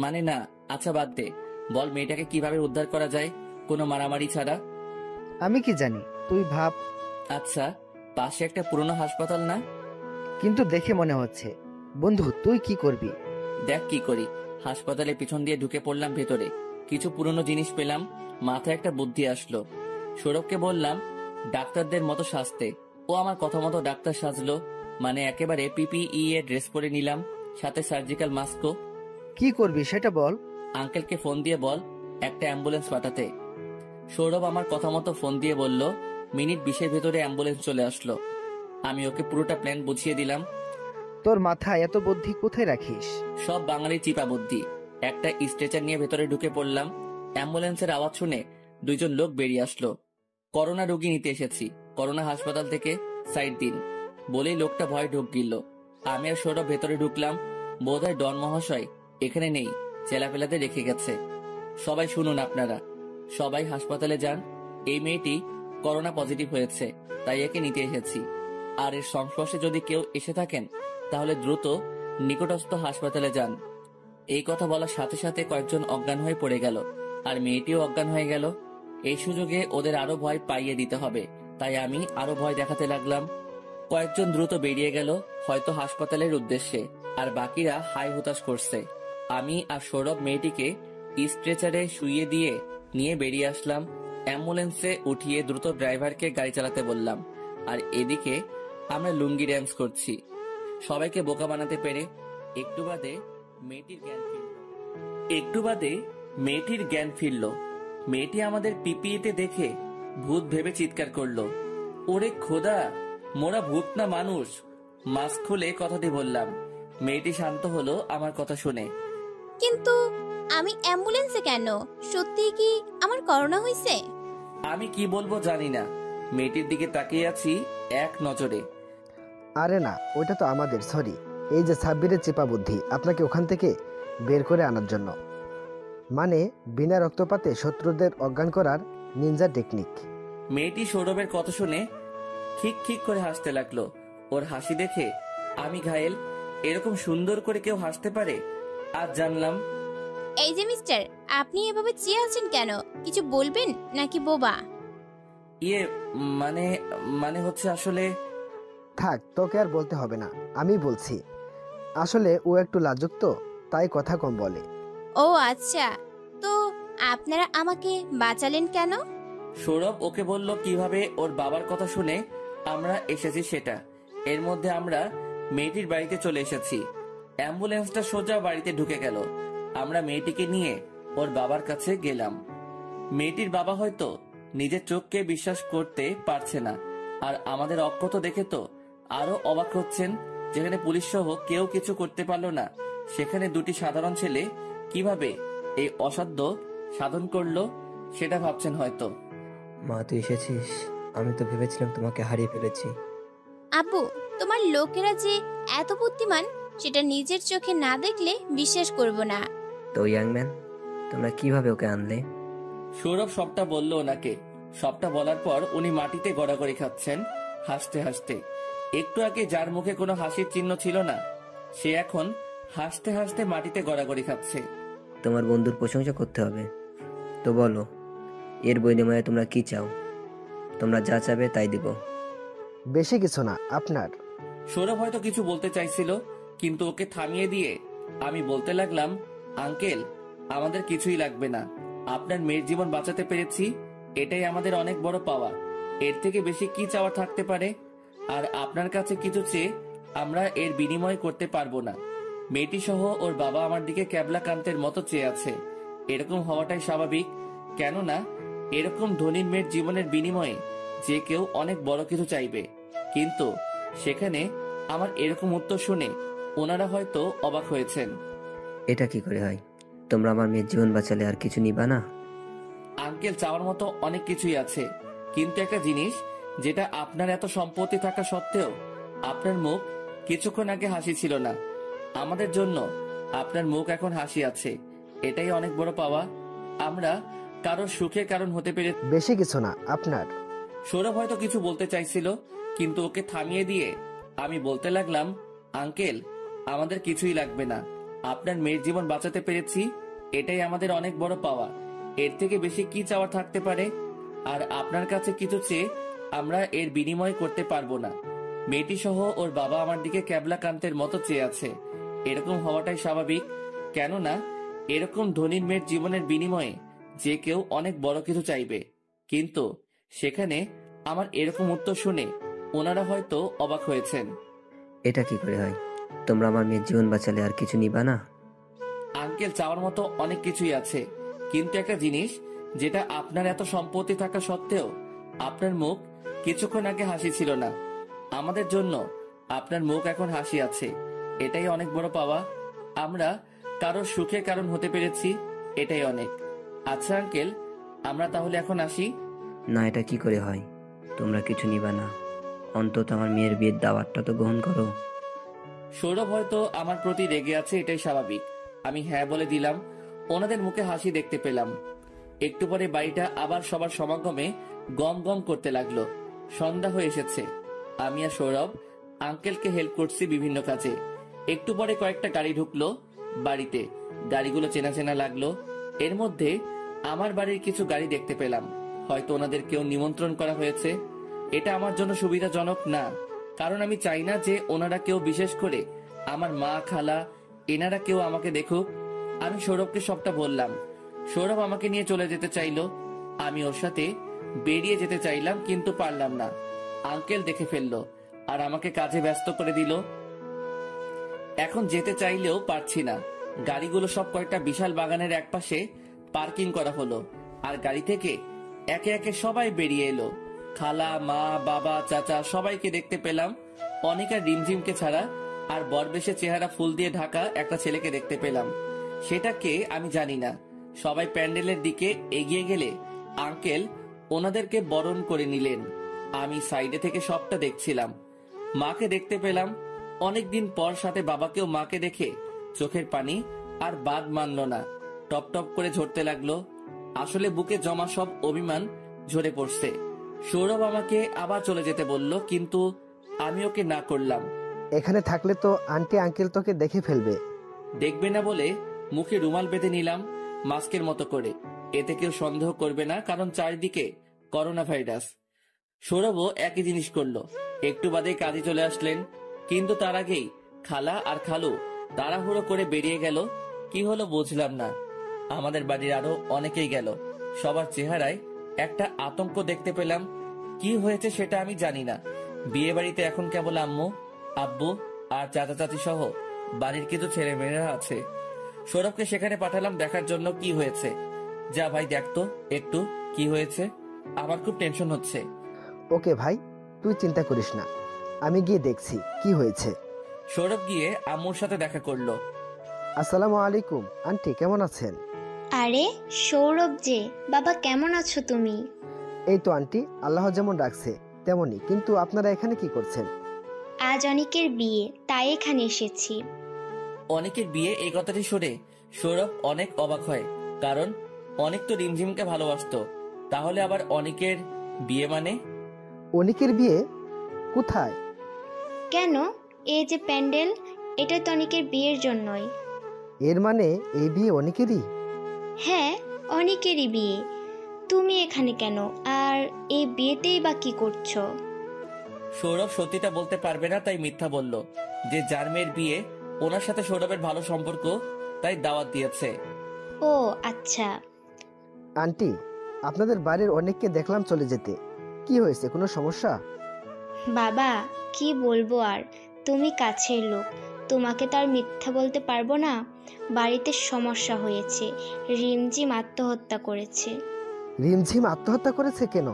মানে না। আচ্ছা বাদ দে, বল মেয়েটাকে কিভাবে উদ্ধার করা যায় কোনো মারামারি ছাড়া? আমি কি জানি, তুই ভাব। আচ্ছা, পাশে একটা পুরনো হাসপাতাল না? কিন্তু দেখে মনে হচ্ছে। বন্ধু তুই কি করবি? দেখ কি করি। হাসপাতালের পিছন দিয়ে ঢুকে পড়লাম ভেতরে। কিছু পুরনো জিনিস পেলাম, মাথায় একটা বুদ্ধি আসলো। সৌরভকে বললাম ডাক্তারদের মতো সাজতে। ও আমার কথা মতো ডাক্তার সাজলো, মানে একেবারে পিপিই এর ড্রেস পরে নিলাম, সাথে সার্জিক্যাল মাস্কও। কি করবি সেটা বল। আঙ্কেলকে ফোন দিয়ে বল একটা অ্যাম্বুলেন্স পাঠাতে। সৌরভ আমার কথা মতো ফোন দিয়ে বলল মিনিট 20-এর ভেতরে অ্যাম্বুলেন্স চলে আসলো। আমি ওকে পুরোটা প্ল্যান বুঝিয়ে দিলাম। তোর মাথায় এত বুদ্ধি কোথায় রাখিস? সব বাঙালি চিপা বুদ্ধি। একটা স্ট্রেচার নিয়ে ভেতরে ঢুকে পড়লাম। অ্যাম্বুলেন্সের আওয়াজ শুনে 2জন লোক বেরিয়ে আসলো। করোনা রোগী নিতে এসেছি, করোনা হাসপাতাল থেকে, সাইড দিন বলেই লোকটা ভয় ঢুক গিল। আমি আর সৌরভ ভেতরে ঢুকলাম। বোধহয় ডন মহাশয় এখানে নেই, চেলাপেলাতে রেখে গেছে। সবাই শুনুন আপনারা, সবাই হাসপাতালে যান। এই মেয়েটি করোনা পজিটিভ হয়েছে, তাই একে নিতে এসেছি। আর এর সংস্পর্শে যদি কেউ এসে থাকেন তাহলে দ্রুত নিকটস্থ হাসপাতালে যান। এই কথা বলার সাথে সাথে কয়েকজন অজ্ঞান হয়ে পড়ে গেল, আর মেয়েটিও অজ্ঞান হয়ে গেল। এই সুযোগে ওদের আরো ভয় পাইয়ে দিতে হবে, তাই আমি আরো ভয় দেখাতে লাগলাম। কয়েকজন দ্রুত বেরিয়ে গেল, হয়তো হাসপাতালের উদ্দেশ্যে, আর বাকিরা হাই হুতাশ করছে। আমি আর সৌরভ মেয়েটিকে স্ট্রেচারে শুইয়ে দিয়ে নিয়ে বেরিয়ে আসলাম। অ্যাম্বুলেন্সে উঠিয়ে দ্রুত ড্রাইভারকে গাড়ি চালাতে বললাম। আর এদিকে আমরা লুঙ্গি ড্যান্স করছি, সবাইকে বোকা বানাতে পেরে। একটু বাদে মেয়েটির জ্ঞান ফিরল। মেয়েটি আমাদের পিপিইতে দেখে ভূত ভেবে চিৎকার করলো, ওরে খোদা, মোরা ভূত না মানুষ। মাস্ক খুলে কথাটি বললাম। মেয়েটি শান্ত হলো আমার কথা শুনে। কিন্তু আমি অ্যাম্বুলেন্সে কেন? সত্যি কি আমার করোনা হয়েছে? আমি কি বলবো জানি না, মেয়েটির দিকে তাকিয়ে আছি এক নজরে। আরে না, ওইটা তো আমাদের, সরি। এই যে সাব্বিরের চেপা বুদ্ধি, আপনাকে ওখান থেকে বের করে আনার জন্য। মানে বিনা রক্তপাতে শত্রুদের অজ্ঞান করার নিনজা টেকনিক। মেয়েটি সৌরভের কথা শুনে খিক খিক করে হাসতে লাগলো। ওর হাসি দেখে আমি ঘায়েল, এরকম সুন্দর করে কেউ হাসতে পারে আজ জানলাম। এই যে মিস্টার, আপনি এভাবে চেয়ে আছেন কেন? কিছু বলবেন নাকি বোবা? মানে হচ্ছে আসলে। থাক, তোকে আর বলতে হবে না, আমি বলছি। আসলে ও একটু লাজুক তো, তাই কথা কম বলে। ও আচ্ছা, তো আপনারা আমাকে বাঁচালেন কেন? সৌরভ ওকে বলল কিভাবে ওর বাবার কথা শুনে আমরা এসেছি সেটা। এর মধ্যে আমরা মেয়েটির বাড়িতে চলে এসেছি। অ্যাম্বুলেন্সটা সোজা বাড়িতে ঢুকে গেল। আমরা মেয়েটিকে নিয়ে ওর বাবার কাছে গেলাম। মেয়েটির বাবা হয়তো নিজের চোখকে বিশ্বাস করতে পারছে না, আর আমাদের অক্ষত দেখে তো আরো অবাক হচ্ছেন। যেখানে পুলিশ সহ কেউ কিছু করতে পারলো না, সেখানে দুটি সাধারণ ছেলে কিভাবে এই অসাধ্য সাধন করলো সেটা ভাবছেন হয়তো। মা তুই এসেছিস, আমি তো ভেবেছিলাম তোমাকে হারিয়ে ফেলেছি। আব্বু, তোমার লোকেরা যে এত বুদ্ধিমান সেটা নিজের চোখে না দেখলে বিশ্বাস করব না। তো ইয়াংম্যান, তোমরা কিভাবে ওকে আনলে? সৌরভ সবটা বলল ওনাকে। সবটা বলার পর উনি মাটিতে গড়াগড়ি খাচ্ছেন হাসতে হাসতে। একটু আগে যার মুখে কোনো হাসির চিহ্ন ছিল না, সে এখন হাসতে হাসতে মাটিতে গড়াগড়ি খাচ্ছে। তোমার বন্ধুর প্রশংসা করতে হবে, তো বলো এর বিনিময়ে তোমরা কি চাও? তোমরা যা চাবে তাই দিব। বেশি কিছু না আপনার। সৌরভ হয়তো কিছু বলতে চাইছিল, কিন্তু ওকে থামিয়ে দিয়ে আমি বলতে লাগলাম, আঙ্কেল আমাদের কিছুই লাগবে না, আপনার মেয়ের জীবন বাঁচাতে পেরেছি, এটাই আমাদের অনেক বড় পাওয়া। এর থেকে বেশি কি চাওয়া থাকতে পারে? আর আপনার কাছে কিছু চেয়ে আমরা এর বিনিময় করতে পারবো না। মেয়েটি সহ ওর বাবা আমার দিকে ক্যাবলা কান্তের মতো চেয়ে আছে। এরকম হওয়াটাই স্বাভাবিক, কেননা এরকম ধনীর মেয়ের জীবনের বিনিময়ে যে কেউ অনেক বড় কিছু চাইবে। কিন্তু সেখানে আমার এরকম উত্তর শুনে ওনারা হয়তো অবাক হয়েছেন। এটা কি করে হয়? তোমরা আমার মেয়ের জীবন বাঁচালে আর কিছু নিবা না? আঙ্কেল, চাওয়ার মতো অনেক কিছুই আছে, কিন্তু একটা জিনিস যেটা আপনার এত সম্পত্তি থাকা সত্ত্বেও আপনার মুখ কিছুক্ষণ আগে হাসি ছিল না, আমাদের জন্য আপনার মুখ এখন হাসি আছে, এটাই অনেক বড় পাওয়া। আমরা কারোর সুখের কারণ হতে পেরে। বেশি কিছু না আপনার। সৌরভ হয়তো কিছু বলতে চাইছিল, কিন্তু ওকে থামিয়ে দিয়ে আমি বলতে লাগলাম, আঙ্কেল, আমাদের কিছুই লাগবে না। আপনার মেয়ের জীবন বাঁচাতে পেরেছি, এটাই আমাদের অনেক বড় পাওয়া। এর থেকে বেশি কি চাওয়া থাকতে পারে? আর আপনার কাছে কিছু চেয়ে আমরা এর বিনিময় করতে পারবো না। মেয়েটি সহ ওর বাবা আমার দিকে ক্যাবলা কান্তের মতো চেয়ে আছে। এরকম হওয়াটাই স্বাভাবিক, কেননা এরকম ধনীর মেয়ের জীবনের বিনিময়ে যে কেউ অনেক বড় কিছু চাইবে। কিন্তু সেখানে আমার এরকম উত্তর শুনে ওনারা হয়তো অবাক হয়েছেন। এটা কি করে হয়? তোমরা আমার মেয়ের জীবন বাঁচালে আর কিছু নিবা না? আঙ্কেল, চাওয়ার মতো অনেক কিছুই আছে, কিন্তু একটা জিনিস যেটা আপনার এত সম্পত্তি থাকা সত্ত্বেও আপনার মুখ কিছুক্ষণ আগে হাসি ছিল না, আমাদের জন্য আপনার মুখ এখন হাসি আছে, এটাই অনেক বড় পাওয়া। আমরা কারোর সুখের কারণ হতে পেরেছি, এটাই অনেক। আচ্ছা আঙ্কেল, আমরা তাহলে এখন আসি। না, এটা কি করে হয়? তোমরা কিছু নিবা না, অন্তত আমার মেয়ের বিয়ের দাওয়াতটা তো গ্রহণ করো। সৌরভ হয়তো আমার প্রতি রেগে আছে, এটাই স্বাভাবিক। আমি হ্যাঁ বলে দিলাম। ওনাদের মুখে হাসি দেখতে পেলাম। একটু পরে বাড়িটা আবার সবার সমাগমে গম গম করতে লাগলো। সন্ধ্যা হয়ে এসেছে। আমি আর সৌরভ আঙ্কেলকে হেল্প করছি বিভিন্ন কাজে। একটু পরে কয়েকটা গাড়ি ঢুকলো বাড়িতে। গাড়িগুলো চেনা চেনা লাগলো। এর মধ্যে আমার বাড়ির কিছু গাড়ি দেখতে পেলাম। হয়তো ওনাদের কেউ নিমন্ত্রণ করা হয়েছে। এটা আমার জন্য সুবিধাজনক না, কারণ আমি চাই না যে ওনারা কেউ, বিশেষ করে আমার মা, খালা, এনারা কেউ আমাকে দেখুক। আমি সৌরভকে সবটা বললাম। সৌরভ আমাকে নিয়ে চলে যেতে চাইলো। আমি ওর সাথে বেরিয়ে যেতে চাইলাম, কিন্তু পারলাম না। আঙ্কেল দেখে ফেললো আর আমাকে কাজে ব্যস্ত করে দিল। এখন যেতে চাইলেও পারছি না। গাড়িগুলো সব কয়েকটা বিশাল বাগানের একপাশে পার্কিং করা হলো, আর গাড়ি থেকে একে একে সবাই বেরিয়ে এলো। খালা, মা, বাবা, চাচা সবাইকে দেখতে পেলাম। অনেকা রিমঝিমকে ছাড়া আর বরবেশে চেহারা ফুল দিয়ে ঢাকা একটা ছেলেকে দেখতে পেলাম। সেটাকে আমি জানি না। সবাই প্যান্ডেলের দিকে এগিয়ে গেলে আঙ্কেল ওনাদেরকে বরণ করে নিলেন। আমি সাইডে থেকে সবটা দেখছিলাম। মাকে দেখতে পেলাম। অনেকদিন পর সাথে বাবাকেও। মাকে দেখে চোখের পানি আর বাদ মানল না, টপ টপ করে ঝরতে লাগলো। আসলে বুকে জমা সব অভিমান ঝরে পড়ছে। সৌরভ আমাকে আবার চলে যেতে বলল, কিন্তু আমি ওকে না করলাম। এখানে থাকলে তো আন্টি আঙ্কেল তোকে দেখে ফেলবে। দেখবে না বলে মুখে রুমাল বেঁধে নিলাম মাস্কের মতো করে। এতে কেউ সন্দেহ করবে না, কারণ চারিদিকে করোনা ভাইরাস। সৌরভও একই জিনিস করলো। একটু বাদে কাজে চলে আসলেন, কিন্তু তার আগেই খালা আর খালু তাড়াহুড়ো করে বেরিয়ে গেল। কি হলো বুঝলাম না। আমাদের বাড়ির আরো অনেকেই গেল। সবার চেহারায় একটা আতঙ্ক দেখতে পেলাম। কি হয়েছে সেটা আমি জানি না। বিয়ে বাড়িতে এখন কেবল আম্মু, আব্বু আর চাচা চাচি সহ বাড়ির কিছু ছেলে মেয়েরা আছে। সৌরভকে সেখানে পাঠালাম দেখার জন্য কি হয়েছে। যা ভাই, দেখতো একটু কি হয়েছে, আমার খুব টেনশন হচ্ছে। ওকে ভাই, তুই চিন্তা করিস না, আমি গিয়ে দেখছি কি হয়েছে। সৌরভ গিয়ে আম্মুর সাথে দেখা করলো। আসসালামু আলাইকুম আন্টি, কেমন আছেন? আরে সৌরভ যে, বাবা কেমন আছো তুমি? এই তো আন্টি, আল্লাহ যেমন রাখছে তেমনই। কিন্তু আপনারা এখানে কি করছেন? আজ অনেকের বিয়ে, তাই এখানে এসেছি। অনেকের বিয়ে, এই কথাটি শুনে সৌরভ অনেক অবাক হয়, কারণ অনেক তো রিমঝিমকে ভালোবাসতো। তাহলে আবার অনেকের বিয়ে মানে? অনেকের বিয়ে কোথায়? কেন, এই যে প্যান্ডেল, এটা তো অনেকের বিয়ের জন্যই। এর মানে এই বিয়ে অনেকেরই? হ্যাঁ, অনেকেরই বিয়ে। তুমি এখানে কেন, আর এই বিয়েতেই বা কি করছো? সৌরভ সত্যিটা বলতে পারবে না, তাই মিথ্যা বলল যে যার মেয়ের বিয়ে ওনার সাথে সৌরভের ভালো সম্পর্ক, তাই দাওয়াত দিয়েছে। ও আচ্ছা। আন্টি, আপনাদের বাড়ির অনেককে দেখলাম চলে যেতে। কি হয়েছে, কোনো সমস্যা? বাবা, কি বলবো আর, তুমি কাছের লোক, তোমাকে তো আর মিথ্যা বলতে পারবো না। বাড়িতে সমস্যা হয়েছে, রিমঝিম আত্মহত্যা করেছে। রিমঝিম আত্মহত্যা করেছে কেন?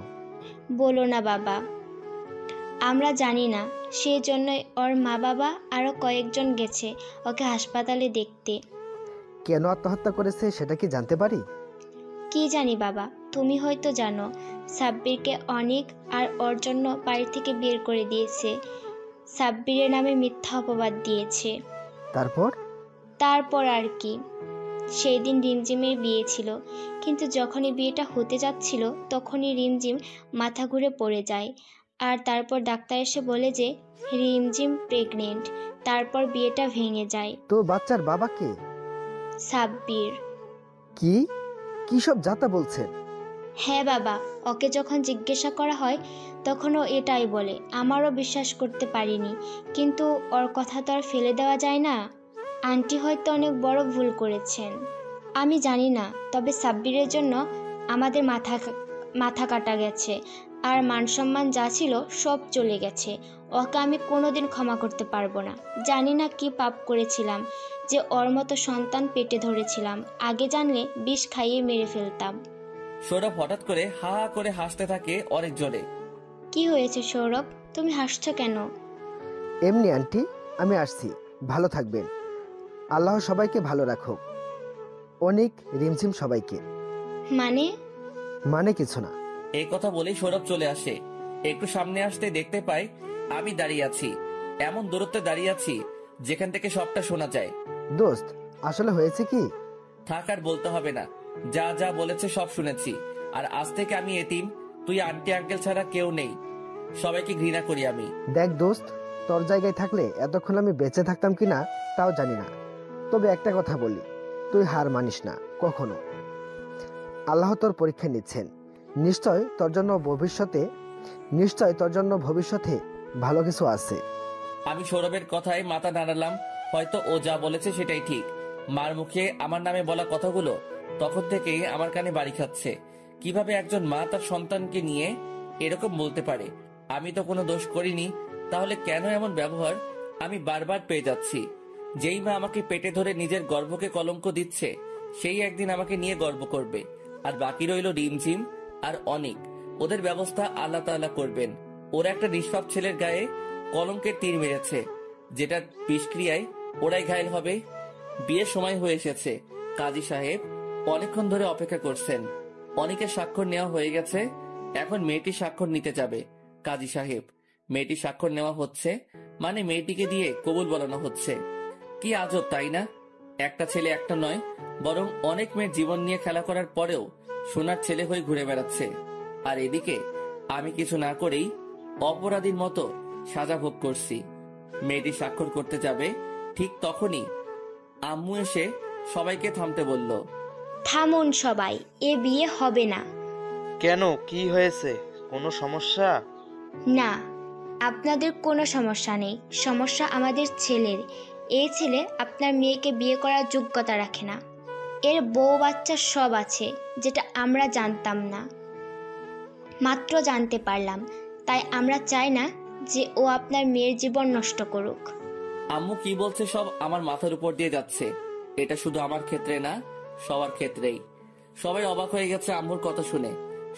বলো না বাবা, আমরা জানি না, সেই জন্যই ওর মা বাবা আরও কয়েকজন গেছে ওকে হাসপাতালে দেখতে। কেন আত্মহত্যা করেছে সেটা কি জানতে পারি? কি জানি বাবা, তুমি হয়তো জানো। সাব্বিরকে অনেক আর ওর জন্য বাড়ি থেকে বের করে দিয়েছে। সাব্বিরের নামে মিথ্যা অপবাদ দিয়েছে। তারপর আর কি, সেই দিন রিমঝিমের বিয়ে ছিল, কিন্তু যখনই বিয়েটা হতে যাচ্ছিল তখনই রিমঝিম মাথা ঘুরে পড়ে যায়। আর তারপর ডাক্তার এসে বলে যে রিমঝিম প্রেগনেন্ট। তারপর বিয়েটা ভেঙে যায়। তো বাচ্চার বাবা কে? সাব্বির। কি কি সব যাতা বলছেন? হ্যাঁ বাবা, ওকে যখন জিজ্ঞাসা করা হয় তখন ও এটাই বলে। আমারও বিশ্বাস করতে পারিনি, কিন্তু ওর কথা তো আর ফেলে দেওয়া যায় না। আন্টি হয়তো অনেক বড় ভুল করেছেন, আমি জানি না, তবে সাব্বিরের জন্য আমাদের মাথা কাটা গেছে, আর মান সম্মান যা ছিল সব চলে গেছে। ওকে আমি কোনোদিন ক্ষমা করতে পারবো না। জানি না কি পাপ করেছিলাম যে ওর মতো সন্তান পেটে ধরেছিলাম। আগে জানলে বিষ খাইয়ে মেরে ফেলতাম। সৌরভ হঠাৎ করে হা হা করে হাসতে থাকে অনেক জোরে। কি হয়েছে সৌরভ, তুমি হাসছো কেন? এমনি আন্টি, আমি আসছি, ভালো থাকবেন। আল্লাহ সবাইকে ভালো রাখুক। অনেক রিমঝিম সবাইকে। মানে কিছু না। এই কথা বলেই সৌরভ চলে আসে। একটু সামনে আসতে দেখতে পাই আমি দাঁড়িয়ে আছি। এমন দূরত্বে দাঁড়িয়ে আছি যেখান থেকে সবটা শোনা যায়। দোস্ত, আসলে হয়েছে কি? থাক আর বলতে হবে না, যা যা বলেছে সব শুনেছি। আর আজ থেকে আমি এতিম, তুই আন্টি আঙ্কেল ছাড়া কেউ নেই, সবাইকে ঘৃণা করি আমি। দেখ দোস্ত, তোর জায়গায় থাকলে এতক্ষণ আমি বেঁচে থাকতাম কিনা তাও জানি না। তবে একটা কথা বলি, তুই হার মানিস না কখনো। আল্লাহ তোর পরীক্ষা নিচ্ছেন। নিশ্চয় তোর জন্য ভবিষ্যতে ভালো কিছু আছে। আমি সৌরভের কথায় মাথা নাড়ালাম। হয়তো ও যা বলেছে সেটাই ঠিক। মার মুখে আমার নামে বলা কথাগুলো তখন থেকেই আমার কানে বাড়ি খাচ্ছে। কিভাবে একজন মা তার সন্তানকে নিয়ে এরকম বলতে পারে? আমি তো কোনো দোষ করিনি, তাহলে কেন এমন ব্যবহার আমি বারবার পেয়ে যাচ্ছি? যেই মা আমাকে পেটে ধরে নিজের গর্ভকে কলঙ্ক দিচ্ছে, সেই একদিন আমাকে নিয়ে গর্ব করবে। আর বাকি রইল রিমঝিম আর অনেক, ওদের ব্যবস্থা আল্লাহ তাআলা করবেন। ওরা একটা নিষ্পাপ ছেলের গায়ে কলঙ্কের তীর মেরেছে, যেটার বিষক্রিয়ায় ওরাই ঘায়েল হবে। বিয়ের সময় হয়ে এসেছে। কাজী সাহেব অনেকক্ষণ ধরে অপেক্ষা করছেন। অনেকের স্বাক্ষর নেওয়া হয়ে গেছে, এখন মেয়েটি স্বাক্ষর নিতে যাবে। কাজী সাহেব, মেয়েটি স্বাক্ষর নেওয়া হচ্ছে মানে মেয়েটিকে দিয়ে কবুল বলানো হচ্ছে। কি আজব, তাই না? একটা ছেলে একটা নয়, বরং অনেক মেয়ের জীবন নিয়ে খেলা করার পরেও সোনার ছেলে হয়ে ঘুরে বেড়াচ্ছে। আর এদিকে আমি কিছু না করেই অপরাধীর মতো সাজা ভোগ করছি। মেয়েটি স্বাক্ষর করতে যাবে, ঠিক তখনই আম্মু এসে সবাইকে থামতে বলল। থামুন সবাই, এ বিয়ে হবে না। কেন, কি হয়েছে? কোনো সমস্যা? না, আপনাদের কোনো সমস্যা নেই। সমস্যা আমাদের ছেলের। এই ছেলে আপনার মেয়েকে বিয়ে করার যোগ্যতা রাখে না। এর বউ বাচ্চা সব আছে, যেটা আমরা জানতাম না, মাত্র জানতে পারলাম। তাই আমরা চাই না যে ও আপনার মেয়ের জীবন নষ্ট করুক। আম্মু কি বলছে সব আমার মাথার উপর দিয়ে যাচ্ছে। এটা শুধু আমার ক্ষেত্রে না, সবার ক্ষেত্রেই। সবাই অবাক হয়ে গেছে আম্মুর কথা শুনে।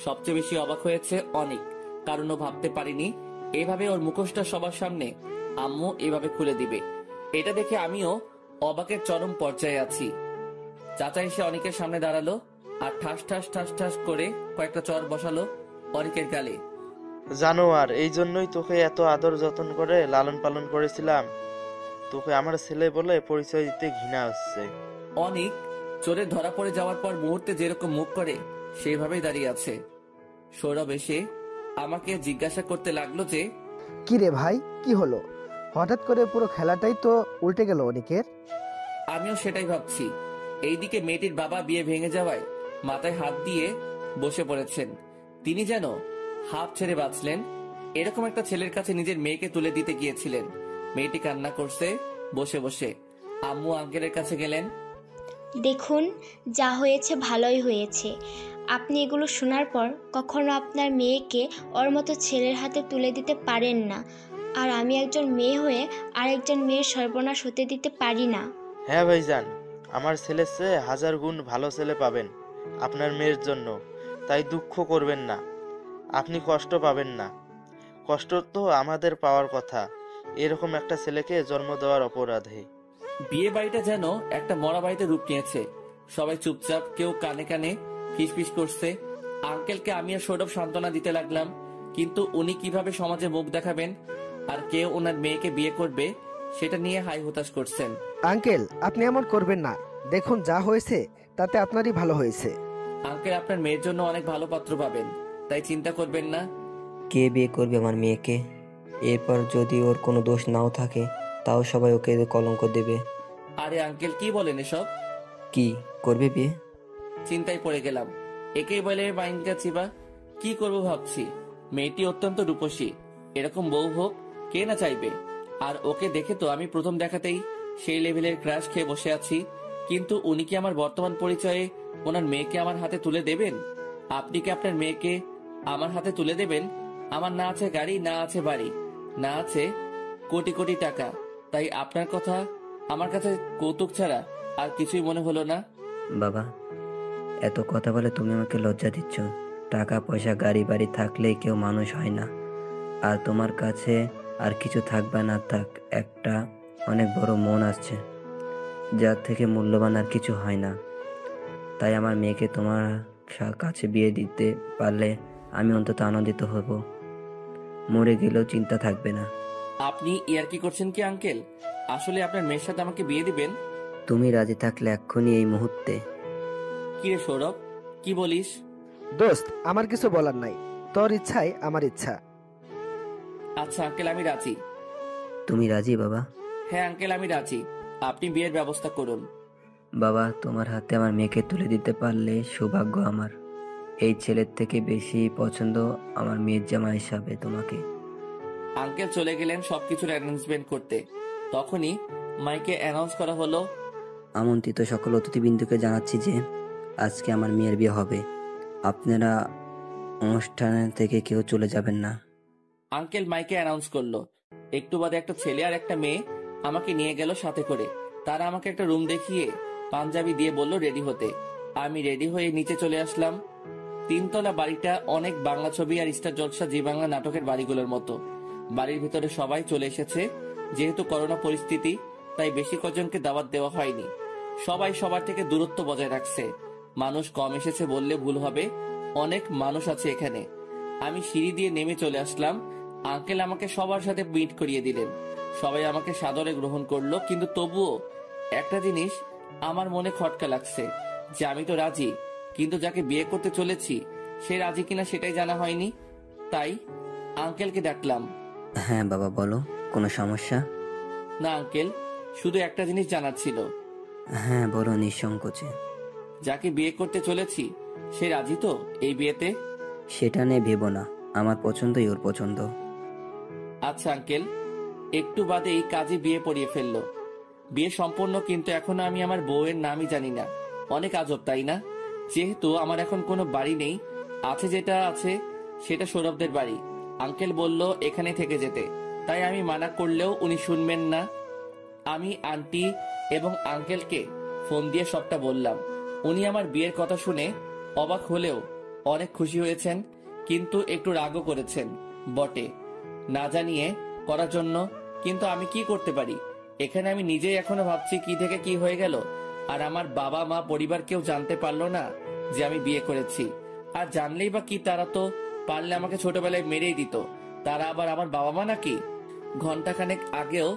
সবচেয়ে বেশি অবাক হয়েছে অনেক, কারণ ও ভাবতে পারিনি এভাবে ওর মুখোশটা সবার সামনে আম্মু এভাবে খুলে দিবে। এটা দেখে আমিও অবাকের চরম পর্যায়ে আছি। চাচা এসে অনেকের সামনে দাঁড়ালো আর ঠাস ঠাস ঠাস ঠাস করে কয়েকটা চর বসালো অনেকের গালে। জানোয়ার, এই জন্যই তোকে এত আদর যত্ন করে লালন পালন করেছিলাম। তোকে আমার ছেলে বলে পরিচয় দিতে ঘৃণা হচ্ছে। অনেক চোরে ধরা পড়ে যাওয়ার পর মুহূর্তে যেরকম মুখ করে সেইভাবেই দাঁড়িয়ে আছে। সৌরভ এসে আমাকে জিজ্ঞাসা করতে লাগলো যে, কি রে ভাই, কি হলো? হঠাৎ করে পুরো খেলাটাই তো উল্টে গেল অনেকের। আমিও সেটাই ভাবছি। এইদিকে মেয়েটির বাবা বিয়ে ভেঙে যাওয়ায় মাথায় হাত দিয়ে বসে পড়েছেন। তিনি যেন হাফ ছেড়ে বাঁচলেন। এরকম একটা ছেলের কাছে নিজের মেয়েকে তুলে দিতে গিয়েছিলেন। মেয়েটি কান্না করছে বসে বসে। আম্মু আঙ্কেলের কাছে গেলেন। দেখুন, যা হয়েছে ভালোই হয়েছে। আপনি এগুলো শোনার পর কখনো আপনার মেয়েকে ওর মতো ছেলের হাতে তুলে দিতে পারেন না। আর আমি একজন মেয়ে হয়ে আরেকজন মেয়ের সর্বনাশ হতে দিতে পারি না। হ্যাঁ ভাইজান, আমার ছেলের চেয়ে 1000 গুণ ভালো ছেলে পাবেন আপনার মেয়ের জন্য। তাই দুঃখ করবেন না, আপনি কষ্ট পাবেন না। কষ্ট তো আমাদের পাওয়ার কথা, এরকম একটা ছেলেকে জন্ম দেওয়ার অপরাধে। বিয়ে বাড়িটা যেন একটা মরা বাড়িতে রূপ নিয়েছে। সবাই চুপচাপ, কেউ কানে কানে ফিসফিস করছে। আঙ্কেলকে আমি আর সৌরভ সান্ত্বনা দিতে লাগলাম, কিন্তু উনি কিভাবে সমাজে মুখ দেখাবেন আর কেউ ওনার মেয়েকে বিয়ে করবে সেটা নিয়ে হাই হতাশ করছেন। আঙ্কেল, আপনি এমন করবেন না। দেখুন, যা হয়েছে তাতে আপনারই ভালো হয়েছে। আঙ্কেল, আপনার মেয়ের জন্য অনেক ভালো পাত্র পাবেন, তাই চিন্তা করবেন না। কে বিয়ে করবে আমার মেয়েকে? এরপর যদি ওর কোনো দোষ নাও থাকে তাও সবাই ওকে কলঙ্ক দেবে। আরে আঙ্কেল, কি বলেন এসব? কি করবে বিয়ে? চিন্তায় পড়ে গেলাম। একেই বলে মাইন্ডটা চিবা। কি করব ভাবছি। মেয়েটি অত্যন্ত রূপসী, এরকম বউ হোক কে না চাইবে। আর ওকে দেখে তো আমি প্রথম দেখাতেই সেই লেভেলের ক্রাশ খেয়ে বসে আছি। কিন্তু উনি কি আমার বর্তমান পরিচয়ে ওনার মেয়েকে আমার হাতে তুলে দেবেন? আপনি কি আপনার মেয়েকে আমার হাতে তুলে দেবেন? আমার না আছে গাড়ি, না আছে বাড়ি, না আছে কোটি কোটি টাকা, তাই আপনার কথা আমার কাছে কৌতুক ছাড়া আর কিছুই মনে হলো না। বাবা, এত কথা বলে তুমি আমাকে লজ্জা দিচ্ছ। টাকা পয়সা গাড়ি বাড়ি থাকলেই কেউ মানুষ হয় না। আর তোমার কাছে আর কিছু থাকবে না থাক, একটা অনেক বড় মন আসছে, যার থেকে মূল্যবান আর কিছু হয় না। তাই আমার মেয়েকে তোমার কাছে বিয়ে দিতে পারলে আমি অন্তত আনন্দিত হব। মরে গেলেও চিন্তা থাকবে না। আপনি ইয়ার কি করছেন কি আঙ্কেল? আসলে আপনার মেয়ের সাথে আমাকে বিয়ে দিবেন? তুমি রাজি থাকলে এক্ষুনি এই মুহূর্তে। কি রে সৌরভ, কি বলিস? দোস্ত, আমার কিছু বলার নাই, তোর ইচ্ছাই আমার ইচ্ছা। আচ্ছা আঙ্কেল, আমি রাজি। তুমি রাজি বাবা? হ্যাঁ আঙ্কেল, আমি রাজি। আপনি বিয়ের ব্যবস্থা করুন। বাবা, তোমার হাতে আমার মেয়েকে তুলে দিতে পারলে সৌভাগ্য আমার। এই ছেলের থেকে বেশি পছন্দ আমার মেয়ের জামা হিসাবে তোমাকে। আঙ্কেল চলে গেলেন সবকিছুর অ্যানাউন্সমেন্ট করতে। তখনই মাইকে অ্যানাউন্স করা হলো, আমন্ত্রিত সকল অতিথিবৃন্দকে জানাচ্ছি যে আজকে আমার মেয়ের বিয়ে হবে। আপনারা অনুষ্ঠান থেকে কেউ চলে যাবেন না। আঙ্কেল মাইকে অ্যানাউন্স করলো। একটু বাদে একটা ছেলে আর একটা মেয়ে আমাকে নিয়ে গেল সাথে করে। তারা আমাকে একটা রুম দেখিয়ে পাঞ্জাবি দিয়ে বলল রেডি হতে। আমি রেডি হয়ে নিচে চলে আসলাম। 3 তলা বাড়িটা অনেক বাংলা ছবি আর স্টার জলসা জি বাংলা নাটকের বাড়িগুলোর মতো। বাড়ির ভিতরে সবাই চলে এসেছে। যেহেতু করোনা পরিস্থিতি, তাই বেশি কজনকে দাওয়াত দেওয়া হয়নি। সবাই সবার থেকে দূরত্ব বজায় রাখছে। মানুষ কম এসেছে বললে ভুল হবে, অনেক মানুষ আছে এখানে। আমি সিঁড়ি দিয়ে নেমে চলে আসলাম। আঙ্কেল আমাকে সবার সাথে মিট করিয়ে দিলেন। সবাই আমাকে সাদরে গ্রহণ করলো, কিন্তু তবুও একটা জিনিস আমার মনে খটকা লাগছে যে আমি তো রাজি, কিন্তু যাকে বিয়ে করতে চলেছি সে রাজি কিনা সেটাই জানা হয়নি। তাই আঙ্কেলকে ডাকলাম। হ্যাঁ বাবা, বলো, কোনো সমস্যা? না আঙ্কেল, শুধু একটা জিনিস জানার ছিল। হ্যাঁ বলো নিঃসংকোচে। যাকে বিয়ে করতে চলেছি সে রাজি তো এই বিয়েতে? সেটা নিয়ে ভেবো না, আমার পছন্দই ওর পছন্দ। আচ্ছা আঙ্কেল। একটু বাদেই কাজী বিয়ে পড়িয়ে ফেললো। বিয়ে সম্পন্ন, কিন্তু এখনো আমি আমার বউয়ের নামই জানি না। অনেক আজব, তাই না? যেহেতু আমার এখন কোনো বাড়ি নেই, আছে যেটা আছে সেটা সৌরভদের বাড়ি। আঙ্কেল বলল এখানে থেকে যেতে, তাই আমি মানা করলেও উনি শুনবেন না। আমি আন্টি এবং আঙ্কেলকে ফোন দিয়ে সবটা বললাম। উনি আমার বিয়ের কথা শুনে অবাক হলেও অনেক খুশি হয়েছেন, কিন্তু একটু রাগও করেছেন বটে, না জানিয়ে করার জন্য। কিন্তু আমি কি করতে পারি? এখানে আমি নিজেই এখনো ভাবছি কি থেকে কি হয়ে গেল। আর আমার বাবা মা পরিবার কেউ জানতে পারলো না যে আমি বিয়ে করেছি। আর জানলেই বা কি, তারা তো পারলে আমাকে ছোটবেলায় মেরেই দিত। তারা আবার আমার বাবা মা নাকি? ঘন্টাখানেক আগেও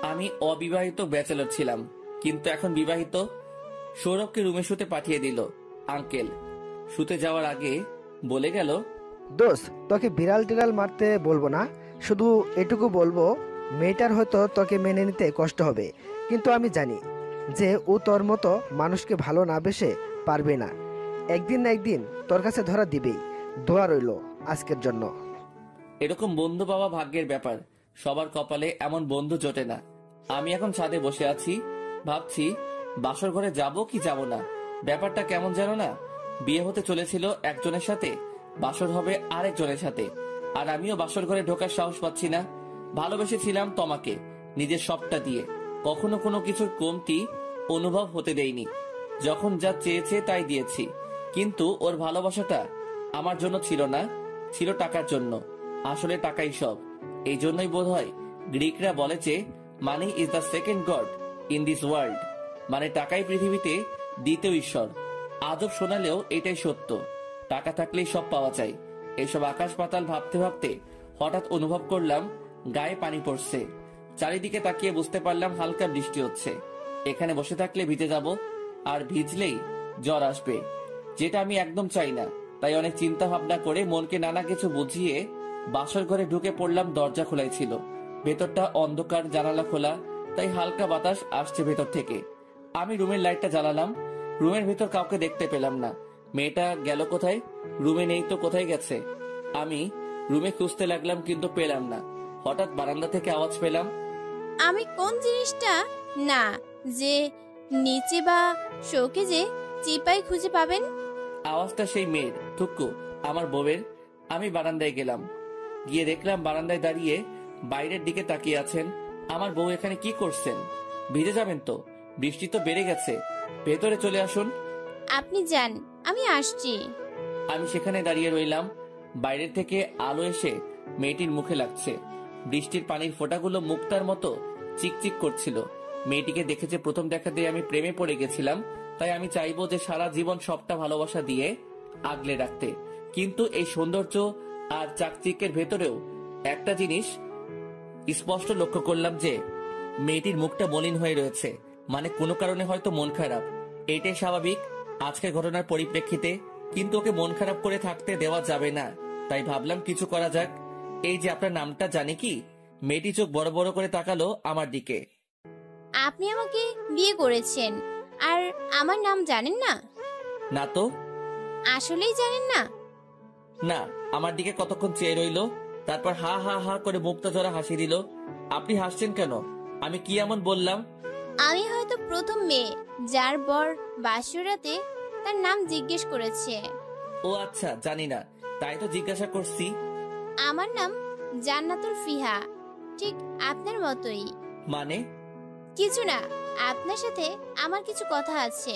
আমি অবিবাহিত ব্যাচেলর ছিলাম, কিন্তু এখন বিবাহিত। সৌরভকে রুমে শুতে পাঠিয়ে দিল আঙ্কেল। শুতে যাওয়ার আগে বলে গেল, দোস্ত, তোকে বিড়াল টিড়াল মারতে বলবো না, শুধু এটুকু বলবো মেয়েটার হয়তো তোকে মেনে নিতে কষ্ট হবে, কিন্তু আমি জানি যে ও তোর মতো মানুষকে ভালো না বেসে পারবে না। একদিন না একদিন তোর কাছে ধরা দিবেই। দোয়া রইল আজকের জন্য। এরকম বন্ধু পাওয়া ভাগ্যের ব্যাপার, সবার কপালে এমন বন্ধু জোটে না। আমি এখন ছাদে বসে আছি, ভাবছি বাসর ঘরে যাব কি যাব না। ব্যাপারটা কেমন জানো না, বিয়ে হতে চলেছিল একজনের সাথে, বাসর হবে আরেকজনের সাথে, আর আমিও বাসর ঘরে ঢোকার সাহস পাচ্ছি না। ভালোবেসেছিলাম তোমাকে নিজের সবটা দিয়ে, কখনো কোনো কিছুর কমতি অনুভব হতে দেইনি। যখন যা চেয়েছে তাই দিয়েছি, কিন্তু ওর ভালোবাসাটা আমার জন্য ছিল না, ছিল টাকার জন্য। আসলে টাকাই সব। এই জন্যই বোধ হয় গ্রিকরা বলে যে money is the second god in this world, মানে টাকাই পৃথিবীতে দ্বিতীয় ঈশ্বর। আজব শোনালেও এটাই সত্য। টাকা থাকলেই সব পাওয়া যায়। এসব আকাশ পাতাল ভাবতে ভাবতে হঠাৎ অনুভব করলাম গায়ে পানি পড়ছে। চারিদিকে তাকিয়ে বুঝতে পারলাম হালকা বৃষ্টি হচ্ছে। এখানে বসে থাকলে ভিজে যাব, আর ভিজলেই জ্বর আসবে, যেটা আমি একদম চাই না। তাই অনেক চিন্তা ভাবনা করে মনকে নানা কিছু বুঝিয়ে বাসর ঘরে ঢুকে পড়লাম। দরজা খোলাই ছিল, ভেতরটা অন্ধকার, জানালা খোলা, তাই হালকা বাতাস আসছে ভেতর থেকে। আমি রুমের লাইটটা জ্বালালাম। রুমের ভেতর কাউকে দেখতে পেলাম না। মেয়েটা গেল কোথায়? রুমে নেই তো কোথায় গেছে? আমি রুমে খুঁজতে লাগলাম, কিন্তু পেলাম না। হঠাৎ বারান্দা থেকে আওয়াজ পেলাম, আমি কোন জিনিসটা না যে নিচে বা শোকেজে চিপাই খুঁজে পাবেন। আওয়াজটা সেই মেয়ের, থুক্কু, আমার বউয়ের। আমি বারান্দায় গেলাম, গিয়ে দেখলাম বারান্দায় দাঁড়িয়ে বাইরের দিকে তাকিয়ে আছেন। আমার বউ এখানে কি করছেন? ভিজে যাবেন তো, বৃষ্টি তো বেড়ে গেছে, ভেতরে চলে আসুন। আপনি যান, আমি আসছি। আমি সেখানে দাঁড়িয়ে রইলাম। বাইরের থেকে আলো এসে মেয়েটির মুখে লাগছে। বৃষ্টির পানির ফোঁটাগুলো মুক্তার মতো চিকচিক করছিল। মেয়েটিকে দেখেছে প্রথম দেখাতে আমি প্রেমে পড়ে গেছিলাম, তাই আমি চাইবো যে সারা জীবন সবটা ভালোবাসা দিয়ে আগলে রাখতে। কিন্তু এই সৌন্দর্য আর চাকচিকের ভেতরেও একটা জিনিস স্পষ্ট লক্ষ্য করলাম, যে মেয়েটির মুখটা মলিন হয়ে রয়েছে, মানে কোনো কারণে হয়তো মন খারাপ। এটাই স্বাভাবিক আজকের ঘটনার পরিপ্রেক্ষিতে, কিন্তু ওকে মন খারাপ করে থাকতে দেওয়া যাবে না। তাই ভাবলাম কিছু করা যাক। এই যে আপনার নামটা জানি কি? মেয়েটি চোখ বড় বড় করে তাকালো আমার দিকে। আপনি আমাকে বিয়ে করেছেন আর আমার নাম জানেন না? না তো। আসলেই জানেন না? না। আমার দিকে কতক্ষণ চেয়ে রইল, তারপর হা হা হা করে মুক্তা জোড়া হাসি দিল। আপনি হাসছেন কেন? আমি কি এমন বললাম? আমি হয়তো প্রথম মেয়ে যার বর বাসুরাতে তার নাম জিজ্ঞেস করেছে। ও আচ্ছা, জানি না, তাই তো জিজ্ঞাসা করছি। আমার নাম জান্নাতুল ফিহা, ঠিক আপনার মতোই। মানে? কিছু না, আপনার সাথে আমার কিছু কথা আছে।